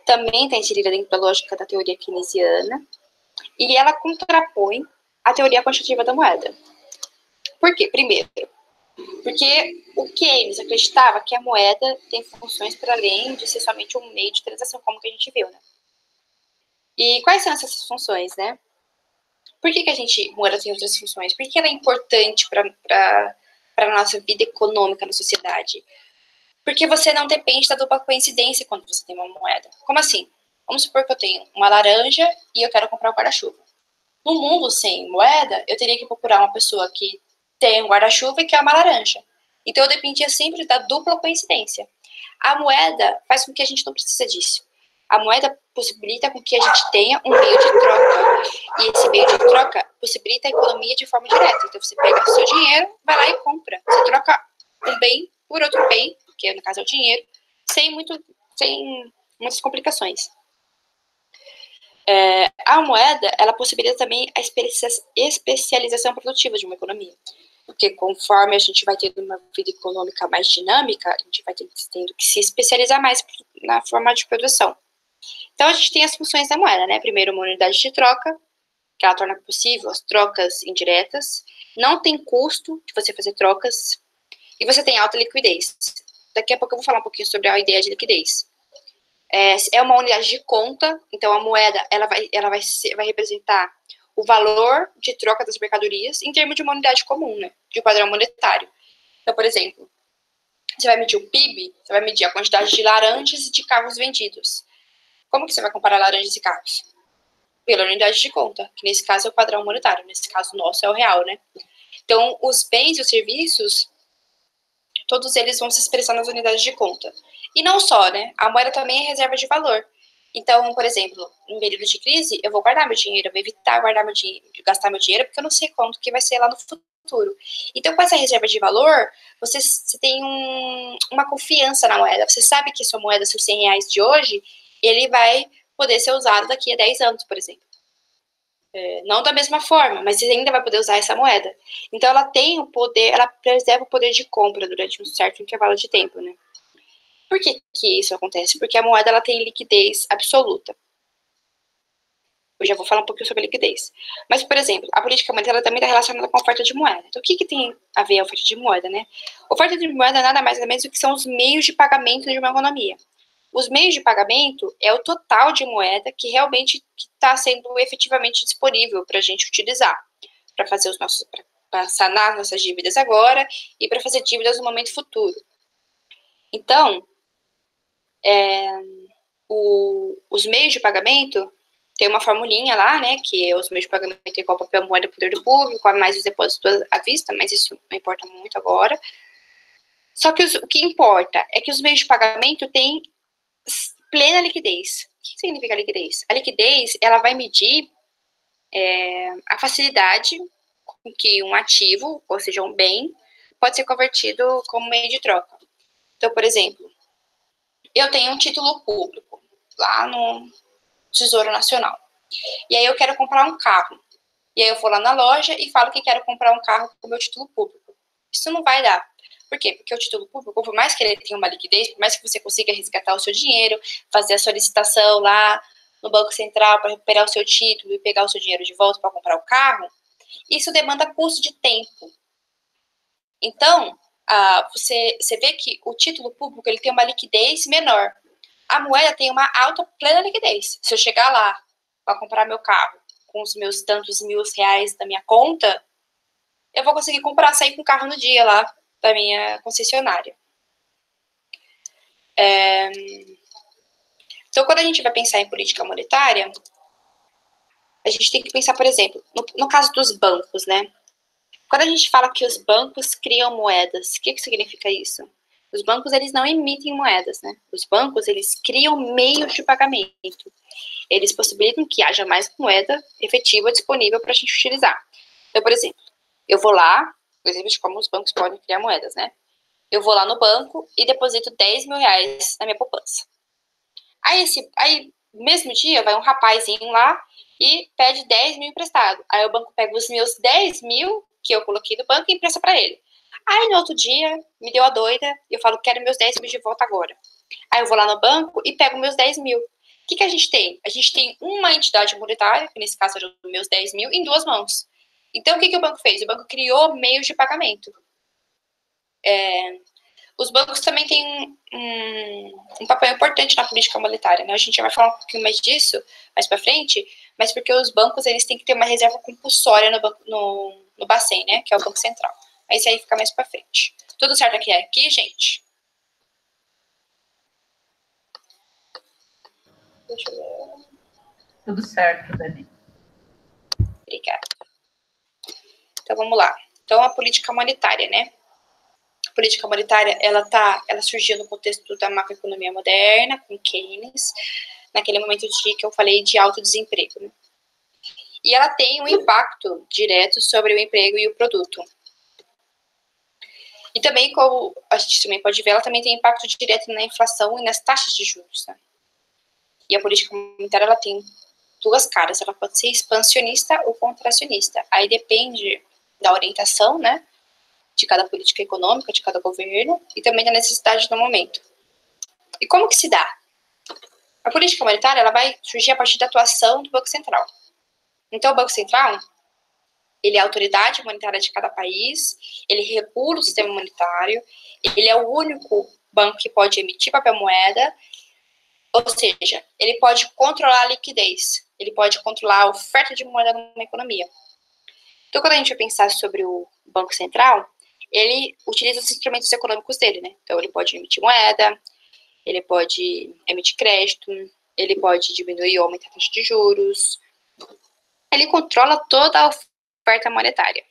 Também está inserida dentro da lógica da teoria keynesiana e ela contrapõe a teoria quantitativa da moeda. Por quê? Primeiro, porque o Keynes acreditava que a moeda tem funções para além de ser somente um meio de transação, como que a gente viu, né? E quais são essas funções, né? Por que a moeda tem outras funções? Por que ela é importante para a nossa vida econômica na sociedade? Porque você não depende da dupla coincidência quando você tem uma moeda. Como assim? Vamos supor que eu tenho uma laranja e eu quero comprar um guarda-chuva. No mundo sem moeda, eu teria que procurar uma pessoa que tem um guarda-chuva e que é uma laranja. Então, eu dependia sempre da dupla coincidência. A moeda faz com que a gente não precise disso. A moeda possibilita com que a gente tenha um meio de troca. E esse meio de troca possibilita a economia de forma direta. Então, você pega o seu dinheiro, vai lá e compra. Você troca um bem por outro bem, que no caso é o dinheiro, sem muitas complicações. A moeda, ela possibilita também a especialização produtiva de uma economia. Porque conforme a gente vai tendo uma vida econômica mais dinâmica, a gente vai tendo que se especializar mais na forma de produção. Então, a gente tem as funções da moeda, né? Primeiro, uma unidade de troca, que ela torna possível as trocas indiretas. Não tem custo de você fazer trocas. E você tem alta liquidez. Daqui a pouco eu vou falar um pouquinho sobre a ideia de liquidez. É uma unidade de conta, então a moeda ela vai representar o valor de troca das mercadorias em termos de uma unidade comum, né? De um padrão monetário. Então, por exemplo, você vai medir o PIB, você vai medir a quantidade de laranjas e de carros vendidos. Como que você vai comparar laranjas e carros? Pela unidade de conta, que nesse caso é o padrão monetário, nesse caso nosso é o real, né? Então, os bens e os serviços, todos eles vão se expressar nas unidades de conta. E não só, né? A moeda também é reserva de valor. Então, por exemplo, em período de crise, eu vou guardar meu dinheiro, eu vou evitar gastar meu dinheiro, porque eu não sei quanto que vai ser lá no futuro. Então, com essa reserva de valor, você tem uma confiança na moeda. Você sabe que a sua moeda, seus R$100 de hoje, ele vai poder ser usado daqui a 10 anos, por exemplo. Não da mesma forma, mas você ainda vai poder usar essa moeda. Então, ela tem o poder, ela preserva o poder de compra durante um certo intervalo de tempo, né? Por que isso acontece? Porque a moeda ela tem liquidez absoluta. Eu já vou falar um pouquinho sobre liquidez. Mas, por exemplo, a política monetária também está relacionada com a oferta de moeda. Então, o que tem a ver a oferta de moeda, né? Oferta de moeda nada mais nada menos do que são os meios de pagamento de uma economia. Os meios de pagamento é o total de moeda que realmente está sendo efetivamente disponível para a gente utilizar, para fazer para sanar nossas dívidas agora e para fazer dívidas no momento futuro. Então, os meios de pagamento tem uma formulinha lá, né, que é os meios de pagamento é igual papel, moeda, poder do público, a mais os depósitos à vista, mas isso não importa muito agora. Só que o que importa é que os meios de pagamento têm plena liquidez. O que significa liquidez? A liquidez, ela vai medir a facilidade com que um ativo, ou seja, um bem, pode ser convertido como meio de troca. Então, por exemplo, eu tenho um título público lá no Tesouro Nacional. E aí eu quero comprar um carro. E aí eu vou lá na loja e falo que quero comprar um carro com o meu título público. Isso não vai dar. Por quê? Porque o título público, por mais que ele tenha uma liquidez, por mais que você consiga resgatar o seu dinheiro, fazer a solicitação lá no Banco Central para recuperar o seu título e pegar o seu dinheiro de volta para comprar o carro, isso demanda custo de tempo. Então, você vê que o título público ele tem uma liquidez menor. A moeda tem uma alta plena liquidez. Se eu chegar lá para comprar meu carro com os meus tantos R$1.000 da minha conta, eu vou conseguir sair com o carro no dia lá da minha concessionária. Então, quando a gente vai pensar em política monetária, a gente tem que pensar, por exemplo, no caso dos bancos, né? Quando a gente fala que os bancos criam moedas, o que significa isso? Os bancos, eles não emitem moedas, né? Os bancos, eles criam meios de pagamento. Eles possibilitam que haja mais moeda efetiva disponível para a gente utilizar. Então, por exemplo, eu vou lá, por exemplo, de como os bancos podem criar moedas, né? Eu vou lá no banco e deposito R$10.000 na minha poupança. Aí, no mesmo dia, vai um rapazinho lá e pede 10 mil emprestado. Aí o banco pega os meus 10 mil que eu coloquei no banco e empresta para ele. Aí, no outro dia, me deu a doida, e eu falo, quero meus 10 mil de volta agora. Aí eu vou lá no banco e pego meus 10 mil. O que a gente tem? A gente tem uma entidade monetária, que nesse caso eram meus 10 mil, em duas mãos. Então, o que o banco fez? O banco criou meios de pagamento. Os bancos também têm um papel importante na política monetária, né? A gente vai falar um pouquinho mais disso mais para frente, mas porque os bancos eles têm que ter uma reserva compulsória no Bacen, né? Que é o Banco Central. Aí isso aí fica mais para frente. Tudo certo aqui, gente? Deixa eu ver. Tudo certo, Dani. Obrigada. Então vamos lá. Então a política monetária, né? A política monetária, ela surgiu no contexto da macroeconomia moderna, com Keynes, naquele momento que eu falei de alto desemprego, né? E ela tem um impacto direto sobre o emprego e o produto. E também, como a gente também pode ver, ela também tem impacto direto na inflação e nas taxas de juros, né? E a política monetária, ela tem duas caras, ela pode ser expansionista ou contracionista. Aí depende da orientação, né, de cada política econômica, de cada governo, e também da necessidade do momento. E como que se dá? A política monetária, ela vai surgir a partir da atuação do Banco Central. Então, o Banco Central, ele é a autoridade monetária de cada país, ele regula o sistema monetário, ele é o único banco que pode emitir papel moeda, ou seja, ele pode controlar a liquidez, ele pode controlar a oferta de moeda numa economia. Então, quando a gente vai pensar sobre o Banco Central, ele utiliza os instrumentos econômicos dele, né? Então, ele pode emitir moeda, ele pode emitir crédito, ele pode diminuir ou aumentar a taxa de juros. Ele controla toda a oferta monetária.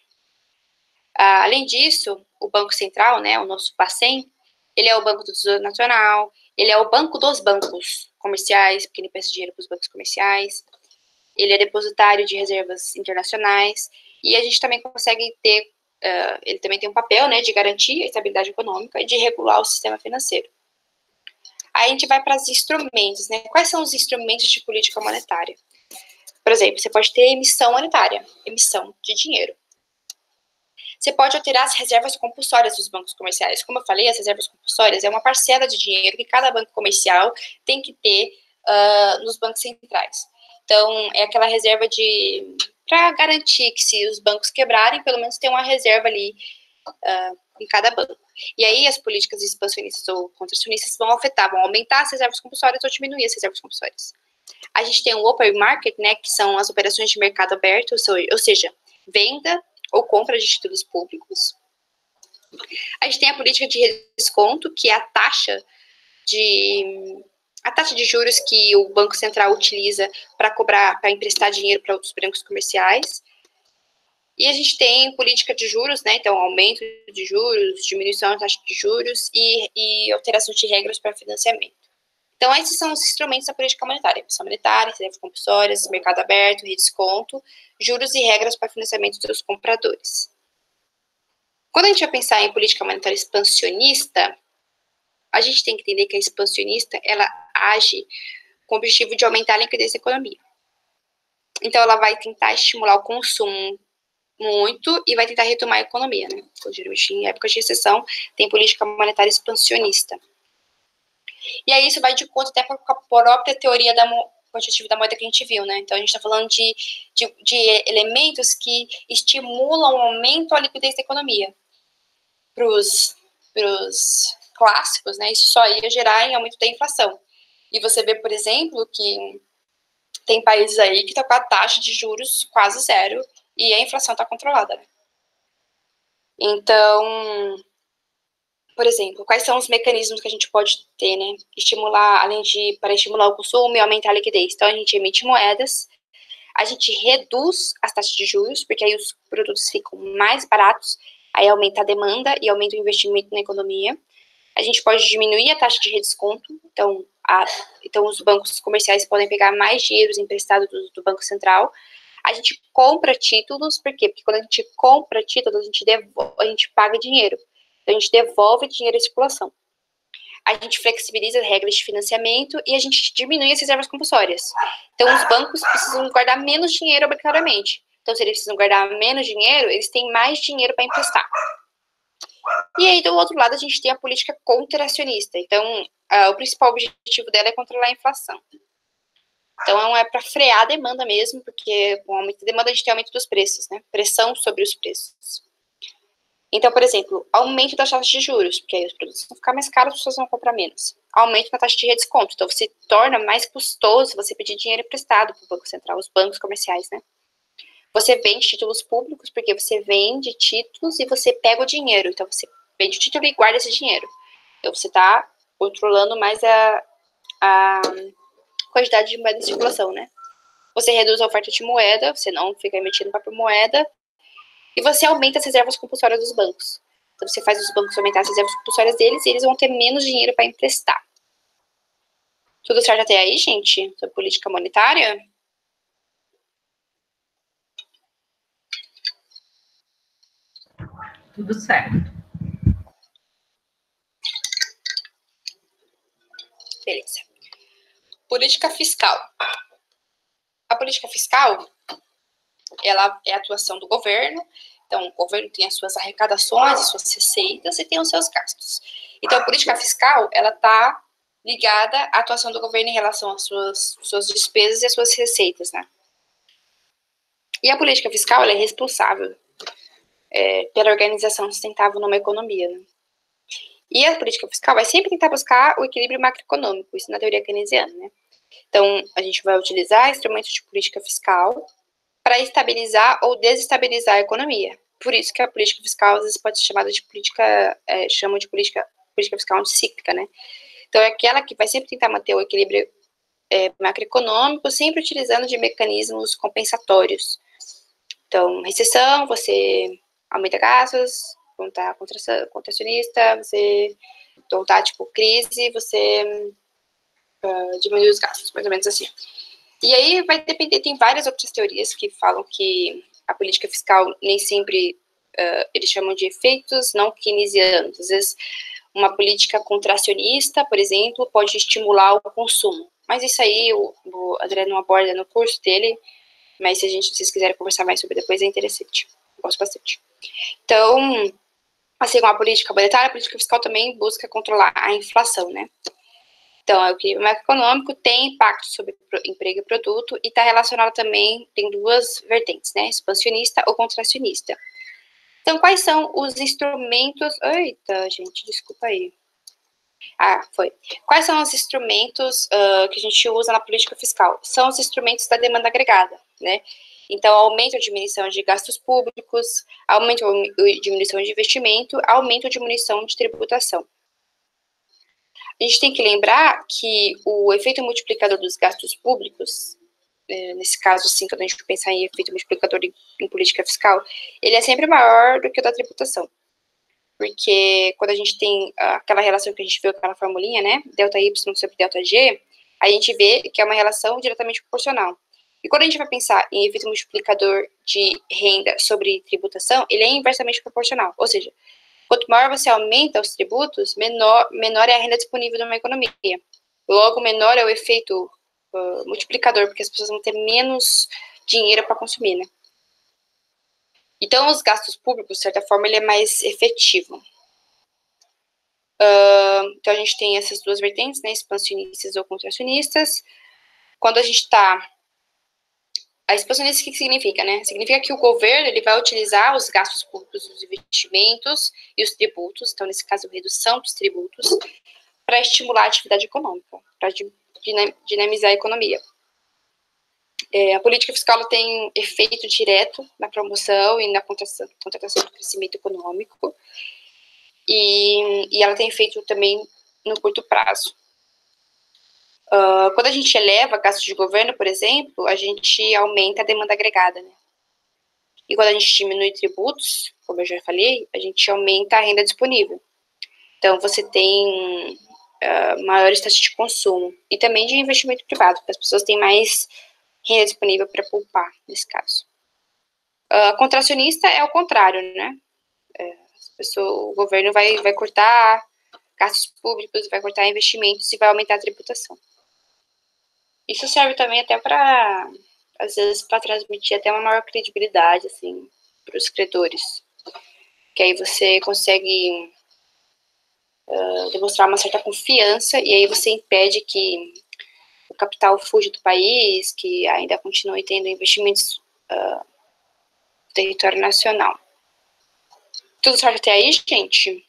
Além disso, o Banco Central, né, o nosso Bacen, ele é o Banco do Tesouro Nacional, ele é o banco dos bancos comerciais, porque ele peça dinheiro para os bancos comerciais, ele é depositário de reservas internacionais, e a gente também consegue ter, ele também tem um papel, né, de garantir a estabilidade econômica e de regular o sistema financeiro. Aí a gente vai para os instrumentos, né? Quais são os instrumentos de política monetária? Por exemplo, você pode ter emissão monetária, emissão de dinheiro. Você pode alterar as reservas compulsórias dos bancos comerciais. Como eu falei, as reservas compulsórias é uma parcela de dinheiro que cada banco comercial tem que ter nos bancos centrais. Então, é aquela reserva para garantir que se os bancos quebrarem, pelo menos tem uma reserva ali em cada banco. E aí as políticas expansionistas ou contracionistas vão aumentar as reservas compulsórias ou diminuir as reservas compulsórias. A gente tem o open market, né, que são as operações de mercado aberto, ou seja, venda ou compra de títulos públicos. A gente tem a política de desconto, que é a taxa de juros que o Banco Central utiliza para emprestar dinheiro para outros bancos comerciais. E a gente tem política de juros, né? Então, aumento de juros, diminuição da taxa de juros e alteração de regras para financiamento. Então, esses são os instrumentos da política monetária. Emissão monetária, reservas compulsórias, mercado aberto, redesconto, juros e regras para financiamento dos compradores. Quando a gente vai pensar em política monetária expansionista, a gente tem que entender que a expansionista, ela age com o objetivo de aumentar a liquidez da economia. Então, ela vai tentar estimular o consumo muito e vai tentar retomar a economia, né? Então, geralmente, em épocas de recessão, tem política monetária expansionista. E aí isso vai de conta até com a própria teoria quantitativa da moeda que a gente viu, né? Então, a gente está falando de elementos que estimulam o aumento da liquidez da economia. Para os clássicos, né? Isso só ia gerar em aumento da inflação. E você vê, por exemplo, que tem países aí que estão com a taxa de juros quase zero e a inflação está controlada, né? Então, por exemplo, quais são os mecanismos que a gente pode ter, né? Para estimular o consumo e aumentar a liquidez. Então, a gente emite moedas, a gente reduz as taxas de juros, porque aí os produtos ficam mais baratos, aí aumenta a demanda e aumenta o investimento na economia. A gente pode diminuir a taxa de redesconto, então os bancos comerciais podem pegar mais dinheiro emprestado do Banco Central. A gente compra títulos, por quê? Porque quando a gente compra títulos, a gente paga dinheiro. Então, a gente devolve dinheiro à circulação. A gente flexibiliza as regras de financiamento e a gente diminui as reservas compulsórias. Então, os bancos precisam guardar menos dinheiro obrigatoriamente. Então, se eles precisam guardar menos dinheiro, eles têm mais dinheiro para emprestar. E aí, do outro lado, a gente tem a política contracionista. Então, o principal objetivo dela é controlar a inflação. Então, é para frear a demanda mesmo, porque com o aumento da demanda a gente tem aumento dos preços, né? Pressão sobre os preços. Então, por exemplo, aumento das taxas de juros, porque aí os produtos vão ficar mais caros, as pessoas vão comprar menos. Aumento na taxa de redesconto, então você torna mais custoso você pedir dinheiro emprestado para o Banco Central, os bancos comerciais, né? Você vende títulos públicos, porque você vende títulos e você pega o dinheiro. Então, você vende o título e guarda esse dinheiro. Então, você está controlando mais a quantidade de moeda em circulação, né? Você reduz a oferta de moeda, você não fica emitindo papel moeda, e você aumenta as reservas compulsórias dos bancos. Então, você faz os bancos aumentar as reservas compulsórias deles e eles vão ter menos dinheiro para emprestar. Tudo certo até aí, gente? Sobre política monetária? Tudo certo. Beleza. Política fiscal. A política fiscal, ela é a atuação do governo. Então, o governo tem as suas arrecadações, as suas receitas e tem os seus gastos. Então, a política fiscal, ela está ligada à atuação do governo em relação às suas despesas e às suas receitas, né? E a política fiscal, ela é responsável pela organização sustentável numa economia, né? E a política fiscal vai sempre tentar buscar o equilíbrio macroeconômico, isso na teoria keynesiana, né? Então, a gente vai utilizar instrumentos de política fiscal para estabilizar ou desestabilizar a economia. Por isso que a política fiscal às vezes pode ser chamada de chamam de política fiscal anticíclica, né? Então, é aquela que vai sempre tentar manter o equilíbrio macroeconômico, sempre utilizando de mecanismos compensatórios. Então, recessão, você aumenta gastos, quando tá contracionista, você, então tá, tipo, crise, você diminui os gastos, mais ou menos assim. E aí vai depender, tem várias outras teorias que falam que a política fiscal nem sempre, eles chamam de efeitos não keynesianos. Às vezes, uma política contracionista, por exemplo, pode estimular o consumo. Mas isso aí o André não aborda no curso dele, mas se vocês quiserem conversar mais sobre depois, é interessante. Eu gosto bastante. Então, assim como a política monetária, a política fiscal também busca controlar a inflação, né? Então, o equilíbrio macroeconômico tem impacto sobre emprego e produto e está relacionado também, tem duas vertentes, né? Expansionista ou contracionista. Então, quais são os instrumentos... Eita, gente, desculpa aí. Foi. Quais são os instrumentos que a gente usa na política fiscal? São os instrumentos da demanda agregada, né? Então, aumento ou diminuição de gastos públicos, aumento ou diminuição de investimento, aumento ou diminuição de tributação. A gente tem que lembrar que o efeito multiplicador dos gastos públicos, nesse caso, assim, quando a gente pensar em efeito multiplicador em política fiscal, ele é sempre maior do que o da tributação. Porque quando a gente tem aquela relação que a gente viu, aquela formulinha, né, delta Y sobre delta G, a gente vê que é uma relação diretamente proporcional. E quando a gente vai pensar em efeito multiplicador de renda sobre tributação, ele é inversamente proporcional. Ou seja, quanto maior você aumenta os tributos, menor é a renda disponível numa economia. Logo, menor é o efeito multiplicador, porque as pessoas vão ter menos dinheiro para consumir, né? Então, os gastos públicos, de certa forma, ele é mais efetivo. Então, a gente tem essas duas vertentes, né? Expansionistas ou contracionistas. Quando a gente está... A expansionista, o que significa, né? Significa que o governo ele vai utilizar os gastos públicos, os investimentos e os tributos, então, nesse caso, redução dos tributos, para estimular a atividade econômica, para dinamizar a economia. A política fiscal tem efeito direto na promoção e na contratação do crescimento econômico, e ela tem efeito também no curto prazo. Quando a gente eleva gastos de governo, por exemplo, a gente aumenta a demanda agregada, né? E quando a gente diminui tributos, como eu já falei, a gente aumenta a renda disponível. Então, você tem maiores taxas de consumo e também de investimento privado, porque as pessoas têm mais renda disponível para poupar, nesse caso. Contracionista é o contrário, né? O governo vai cortar gastos públicos, vai cortar investimentos e vai aumentar a tributação. Isso serve também até para, às vezes, para transmitir até uma maior credibilidade, assim, para os credores. que aí você consegue demonstrar uma certa confiança, e aí você impede que o capital fuja do país, que ainda continue tendo investimentos no território nacional. Tudo certo até aí, gente?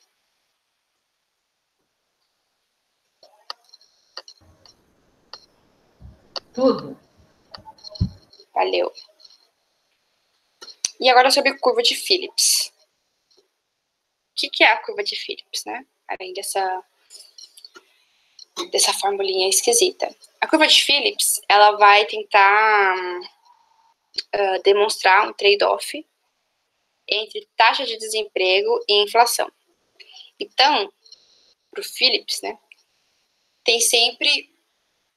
Tudo. Valeu. E agora sobre a curva de Phillips. O que é a curva de Phillips, né? Além dessa formulinha esquisita. A curva de Phillips, ela vai tentar demonstrar um trade-off entre taxa de desemprego e inflação. Então, para o Phillips, né, tem sempre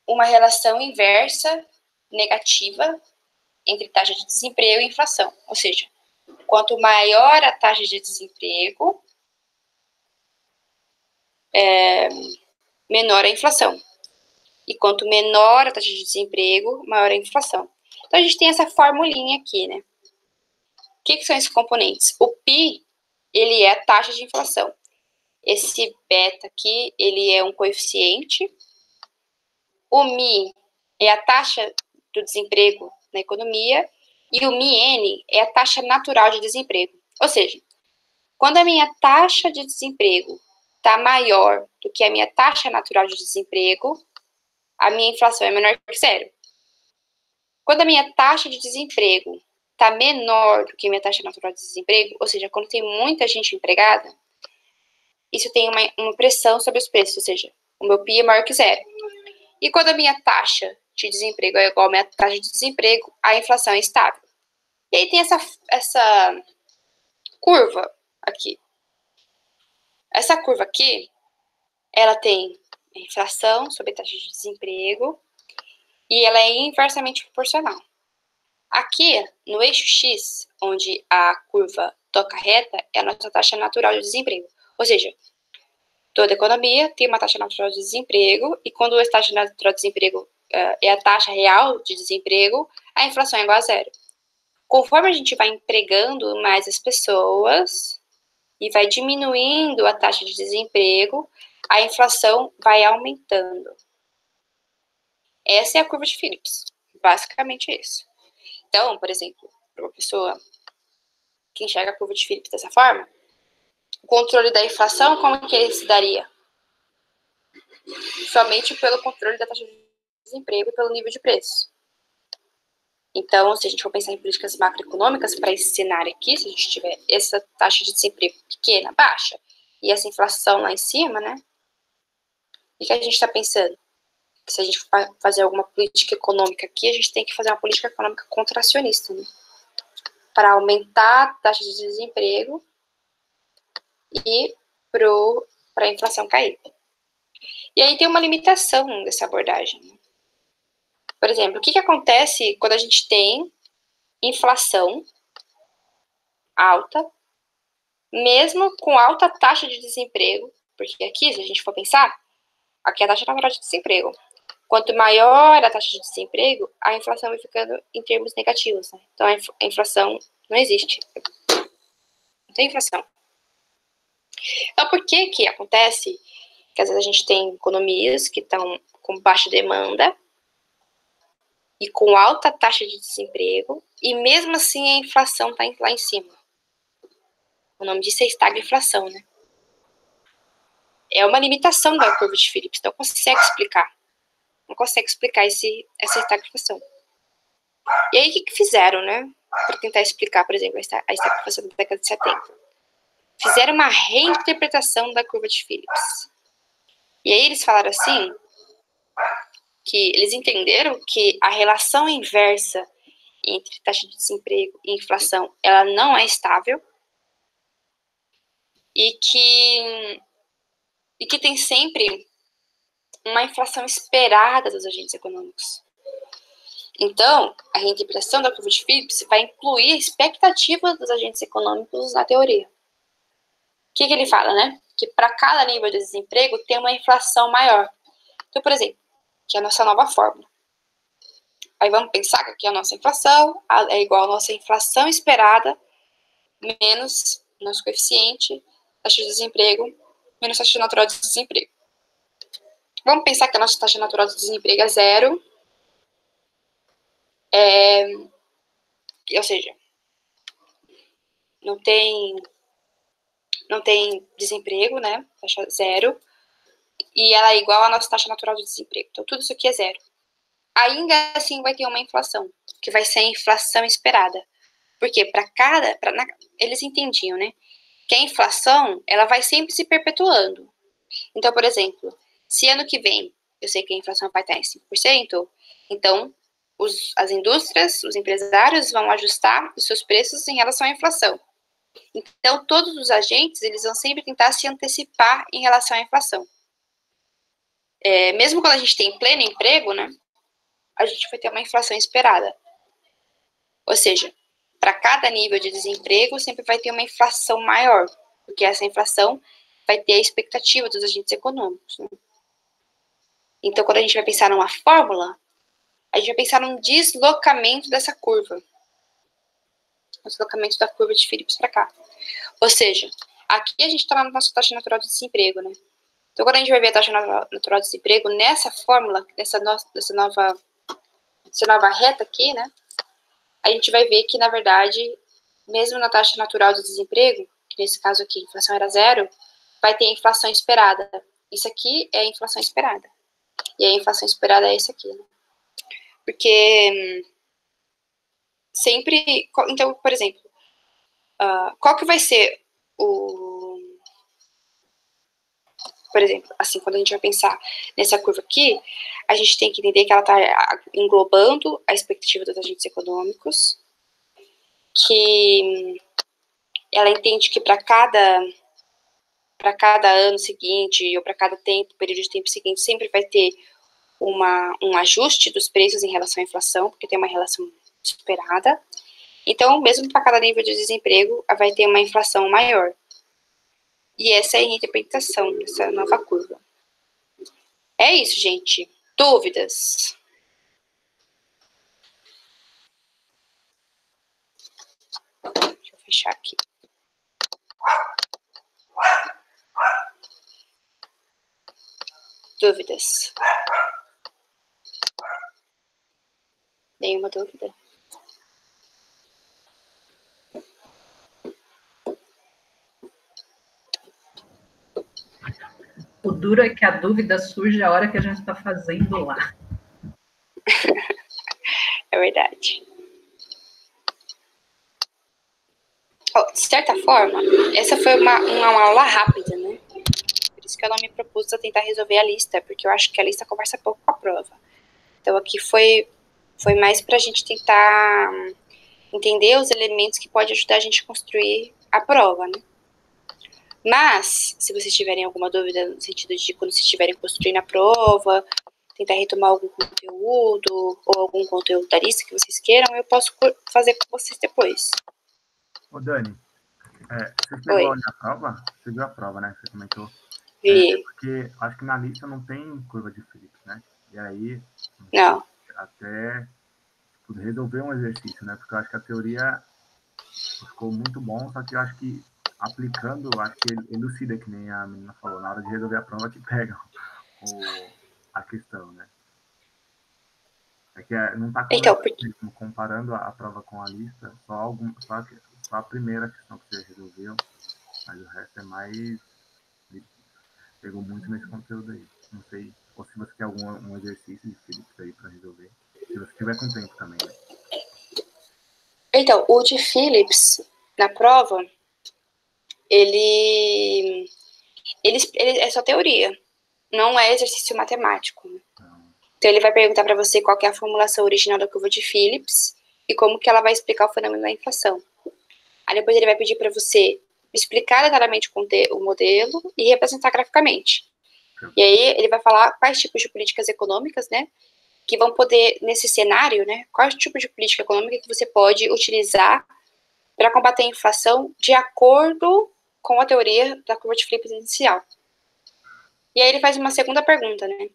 uma relação inversa negativa entre taxa de desemprego e inflação. Ou seja, quanto maior a taxa de desemprego, menor a inflação. E quanto menor a taxa de desemprego, maior a inflação. Então, a gente tem essa formulinha aqui, né? O que são esses componentes? O π, ele é a taxa de inflação. Esse beta aqui, ele é um coeficiente. O μ é a taxa do desemprego na economia. E o μn é a taxa natural de desemprego. Ou seja, quando a minha taxa de desemprego está maior do que a minha taxa natural de desemprego, a minha inflação é menor que zero. Quando a minha taxa de desemprego está menor do que a minha taxa natural de desemprego, ou seja, quando tem muita gente empregada, isso tem uma pressão sobre os preços, ou seja, o meu π é maior que zero. E quando a minha taxa de desemprego é igual à minha taxa de desemprego, a inflação é estável. E aí tem essa curva aqui. Essa curva aqui, ela tem a inflação sobre a taxa de desemprego e ela é inversamente proporcional. Aqui, no eixo X, onde a curva toca reta, é a nossa taxa natural de desemprego. Ou seja, toda economia tem uma taxa natural de desemprego, e quando a taxa natural de desemprego é a taxa real de desemprego, a inflação é igual a zero. Conforme a gente vai empregando mais as pessoas e vai diminuindo a taxa de desemprego, a inflação vai aumentando. Essa é a curva de Phillips. Basicamente isso. Então, por exemplo, para uma pessoa que enxerga a curva de Phillips dessa forma, o controle da inflação, como que ele se daria? Somente pelo controle da taxa de desemprego e pelo nível de preço. Então, se a gente for pensar em políticas macroeconômicas para esse cenário aqui, se a gente tiver essa taxa de desemprego pequena, baixa, e essa inflação lá em cima, né? O que a gente está pensando? Que se a gente for fazer alguma política econômica aqui, a gente tem que fazer uma política econômica contracionista, né? Para aumentar a taxa de desemprego e para a inflação cair. E aí tem uma limitação dessa abordagem. Por exemplo, o que acontece quando a gente tem inflação alta, mesmo com alta taxa de desemprego? Porque aqui, se a gente for pensar, aqui é a taxa natural de desemprego. Quanto maior a taxa de desemprego, a inflação vai ficando em termos negativos, né? Então, a inflação não existe. Não tem inflação. Então, por que acontece que às vezes a gente tem economias que estão com baixa demanda e com alta taxa de desemprego, e mesmo assim a inflação está lá em cima? O nome disso é estagflação, né? É uma limitação da curva de Phillips, não consegue explicar. Não consegue explicar essa estagflação. E aí, o que fizeram, né? Para tentar explicar, por exemplo, a estagflação da década de 70. Fizeram uma reinterpretação da curva de Phillips. E aí eles falaram assim, que eles entenderam que a relação inversa entre taxa de desemprego e inflação, ela não é estável, e que tem sempre uma inflação esperada dos agentes econômicos. Então, a reinterpretação da curva de Phillips vai incluir a expectativa dos agentes econômicos na teoria. O que ele fala, né? Que para cada nível de desemprego tem uma inflação maior. Então, por exemplo, que é a nossa nova fórmula. Aí vamos pensar que aqui a nossa inflação é igual à nossa inflação esperada menos nosso coeficiente, taxa de desemprego, menos taxa natural de desemprego. Vamos pensar que a nossa taxa natural de desemprego é 0. Ou seja, não tem desemprego, né? Taxa 0. E ela é igual à nossa taxa natural de desemprego. Então, tudo isso aqui é 0. Ainda assim, vai ter uma inflação, que vai ser a inflação esperada. Porque eles entendiam, né? Que a inflação, ela vai sempre se perpetuando. Então, por exemplo, se ano que vem eu sei que a inflação vai estar em 5%, então as indústrias, os empresários vão ajustar os seus preços em relação à inflação. Então, todos os agentes, eles vão sempre tentar se antecipar em relação à inflação. Mesmo quando a gente tem pleno emprego, né, a gente vai ter uma inflação esperada. Ou seja, para cada nível de desemprego, sempre vai ter uma inflação maior, porque essa inflação vai ter a expectativa dos agentes econômicos, né? Então, quando a gente vai pensar numa fórmula, a gente vai pensar num deslocamento dessa curva. O deslocamento da curva de Phillips para cá. Ou seja, aqui a gente está na nossa taxa natural de desemprego, né? Então, quando a gente vai ver a taxa natural de desemprego, nessa fórmula, nessa nova reta aqui, né? A gente vai ver que, na verdade, mesmo na taxa natural de desemprego, que nesse caso aqui a inflação era 0, vai ter a inflação esperada. Isso aqui é a inflação esperada. E a inflação esperada é esse aqui, né? Porque sempre... Então, por exemplo, qual que vai ser por exemplo, assim, quando a gente vai pensar nessa curva aqui, a gente tem que entender que ela está englobando a expectativa dos agentes econômicos, que ela entende que para cada ano seguinte, ou para cada período de tempo seguinte, sempre vai ter um ajuste dos preços em relação à inflação, porque tem uma relação esperada. Então, mesmo para cada nível de desemprego, vai ter uma inflação maior. E essa é a interpretação dessa nova curva. É isso, gente. Dúvidas? Deixa eu fechar aqui. Dúvidas? Nenhuma dúvida? O duro é que a dúvida surge a hora que a gente está fazendo lá. É verdade. De certa forma, essa foi uma aula rápida, né? Por isso que eu não me propus a tentar resolver a lista, porque eu acho que a lista conversa pouco com a prova. Então, aqui foi mais para a gente tentar entender os elementos que podem ajudar a gente a construir a prova, né? Mas, se vocês tiverem alguma dúvida no sentido de quando vocês estiverem construindo a prova, tentar retomar algum conteúdo ou algum conteúdo da lista que vocês queiram, eu posso fazer com vocês depois. Ô, Dani, você chegou a olhar a prova? Você viu a prova, né? Você comentou. Vi. Porque acho que na lista não tem curva de Phillips, né? E aí, não. Até resolver um exercício, né? Porque eu acho que a teoria ficou muito bom, só que eu acho que aplicando, acho que elucida, que nem a menina falou, na hora de resolver a prova que pega a questão, né? É que não está comparando a prova com a lista, só a primeira questão que você resolveu, mas o resto é mais... Pegou muito nesse conteúdo aí. Não sei, ou se você quer um exercício de Phillips aí para resolver, se você tiver com tempo também, né? Então, o de Phillips, na prova, ele é só teoria, não é exercício matemático. Então, ele vai perguntar para você qual que é a formulação original da curva de Phillips e como que ela vai explicar o fenômeno da inflação. Aí depois ele vai pedir para você explicar detalhadamente o modelo e representar graficamente. E aí ele vai falar quais tipos de políticas econômicas, né, que vão poder, nesse cenário, né, quais tipos de política econômica que você pode utilizar para combater a inflação de acordo com a teoria da curva de Phillips inicial. E aí ele faz uma segunda pergunta, né,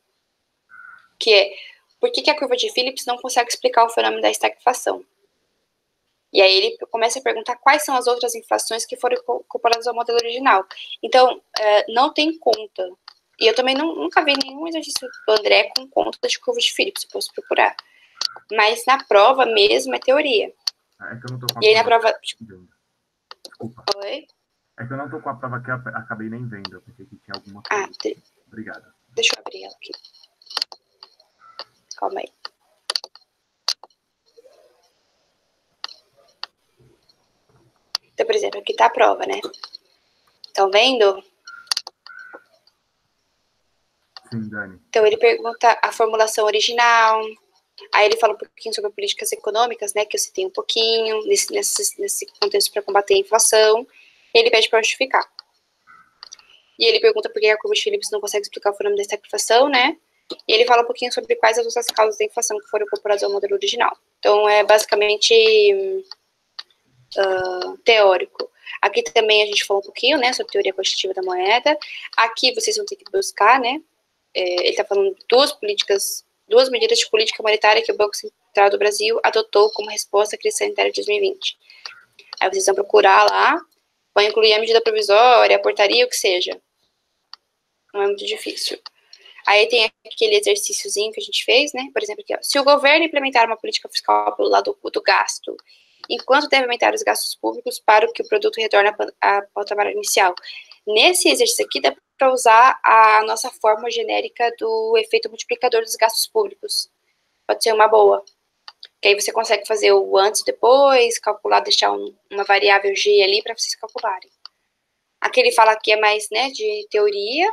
que é, por que a curva de Phillips não consegue explicar o fenômeno da estagflação? E aí ele começa a perguntar quais são as outras inflações que foram incorporadas ao modelo original. Então, não tem conta. E eu também nunca vi nenhum exercício do André com conta de curva de Phillips, se eu posso procurar. Mas na prova mesmo é teoria. É que eu não tô com a E aí na prova. prova... Desculpa. Oi? É que eu não tô com a prova que eu acabei nem vendo. Eu pensei que tinha alguma coisa. Obrigado. Deixa eu abrir ela aqui. Calma aí. Então, por exemplo, aqui tá a prova, né? Estão vendo? Sim, Dani. Então, ele pergunta a formulação original. Aí ele fala um pouquinho sobre políticas econômicas, né? Que eu citei um pouquinho nesse contexto para combater a inflação. Ele pede para justificar. E ele pergunta por que a curva de Phillips não consegue explicar o fenômeno da estagflação, né? E ele fala um pouquinho sobre quais as outras causas da inflação que foram incorporadas ao modelo original. Então, é basicamente teórico. Aqui também a gente falou um pouquinho, né, sobre teoria quantitativa da moeda. Aqui vocês vão ter que buscar, né? Ele está falando de duas medidas de política monetária que o Banco Central do Brasil adotou como resposta à crise sanitária de 2020. Aí vocês vão procurar lá, vão incluir a medida provisória, a portaria, o que seja. Não é muito difícil. Aí tem aquele exercíciozinho que a gente fez, né? Por exemplo, aqui, ó. Se o governo implementar uma política fiscal pelo lado do gasto, enquanto deve aumentar os gastos públicos para que o produto retorne à patamar inicial. Nesse exercício aqui, dá para usar a nossa fórmula genérica do efeito multiplicador dos gastos públicos. Pode ser uma boa. Que aí você consegue fazer o antes e depois, calcular, deixar uma variável G ali para vocês calcularem. Aqui ele fala que é mais, né, de teoria.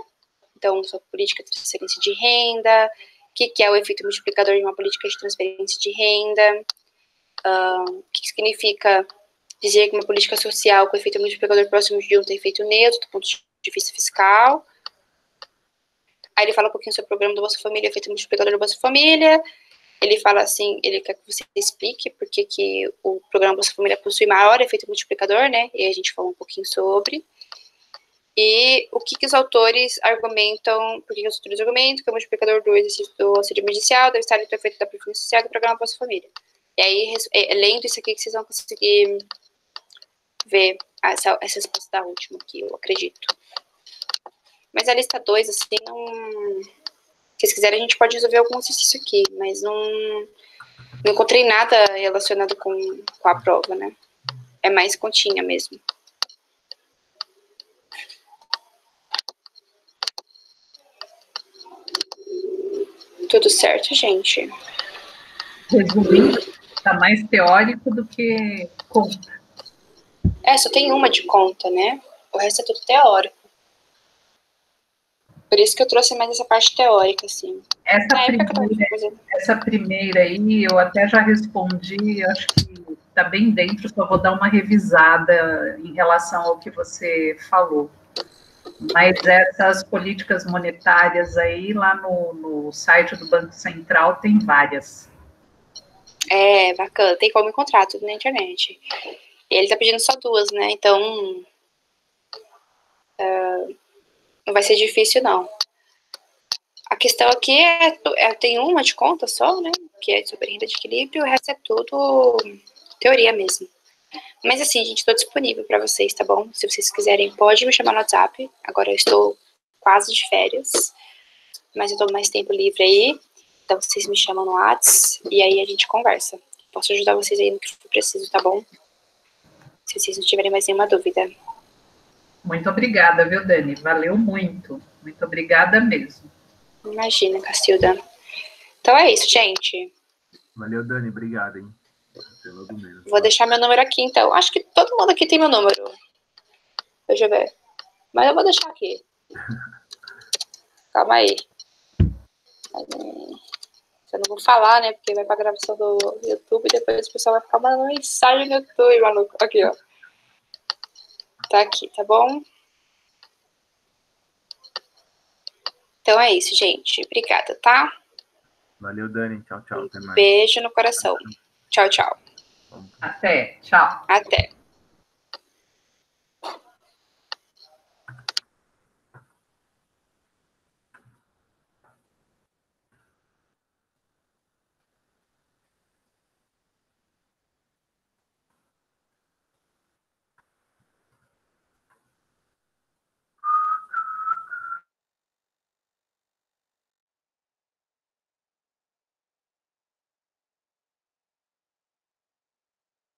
Então, sobre política de transferência de renda, o que é o efeito multiplicador de uma política de transferência de renda, o que significa dizer que uma política social com efeito multiplicador próximo de 1 tem efeito neutro do ponto de vista fiscal. Aí ele fala um pouquinho sobre o programa do Bolsa Família, efeito multiplicador do Bolsa Família. Ele fala assim, ele quer que você explique por que o programa Bolsa Família possui maior efeito multiplicador, né? E a gente falou um pouquinho sobre. E o que os autores argumentam, por que os autores argumentam que o multiplicador do exercício do auxílio emergencial deve estar entre o efeito da previdência social e do programa Bolsa Família. E aí, lendo isso aqui, que vocês vão conseguir ver essa resposta da última aqui, eu acredito. Mas a lista 2, assim, não... Se vocês quiserem, a gente pode resolver algum exercício aqui, mas não encontrei nada relacionado com a prova, né? É mais continha mesmo. Tudo certo, gente? Resumindo, está mais teórico do que conta. Só tem uma de conta, né? O resto é tudo teórico. Por isso que eu trouxe mais essa parte teórica, assim. Essa primeira aí, eu até já respondi, acho que está bem dentro, só vou dar uma revisada em relação ao que você falou. Mas essas políticas monetárias aí, lá no site do Banco Central, tem várias. Bacana. Tem como encontrar tudo na internet. Ele tá pedindo só 2, né? Então, não vai ser difícil, não. A questão aqui tem uma de conta só, né? Que é sobre renda de equilíbrio, o resto é tudo teoria mesmo. Mas assim, gente, estou disponível para vocês, tá bom? Se vocês quiserem, pode me chamar no WhatsApp. Agora eu estou quase de férias, mas eu tô mais tempo livre aí. Então vocês me chamam no WhatsApp e aí a gente conversa. Posso ajudar vocês aí no que for preciso, tá bom? Se vocês não tiverem mais nenhuma dúvida. Muito obrigada, viu, Dani? Valeu muito. Muito obrigada mesmo. Imagina, Cacilda. Então é isso, gente. Valeu, Dani. Obrigado, hein? Vou deixar meu número aqui, então. Acho que todo mundo aqui tem meu número. Deixa eu ver. Mas eu vou deixar aqui. Calma aí. Eu não vou falar, né? Porque vai pra gravação do YouTube e depois o pessoal vai ficar mandando mensagem no YouTube, maluco. Aqui, ó. Tá aqui, tá bom? Então é isso, gente. Obrigada, tá? Valeu, Dani. Tchau, tchau. Até mais. Beijo no coração. Tchau, tchau. Até. Tchau. Até.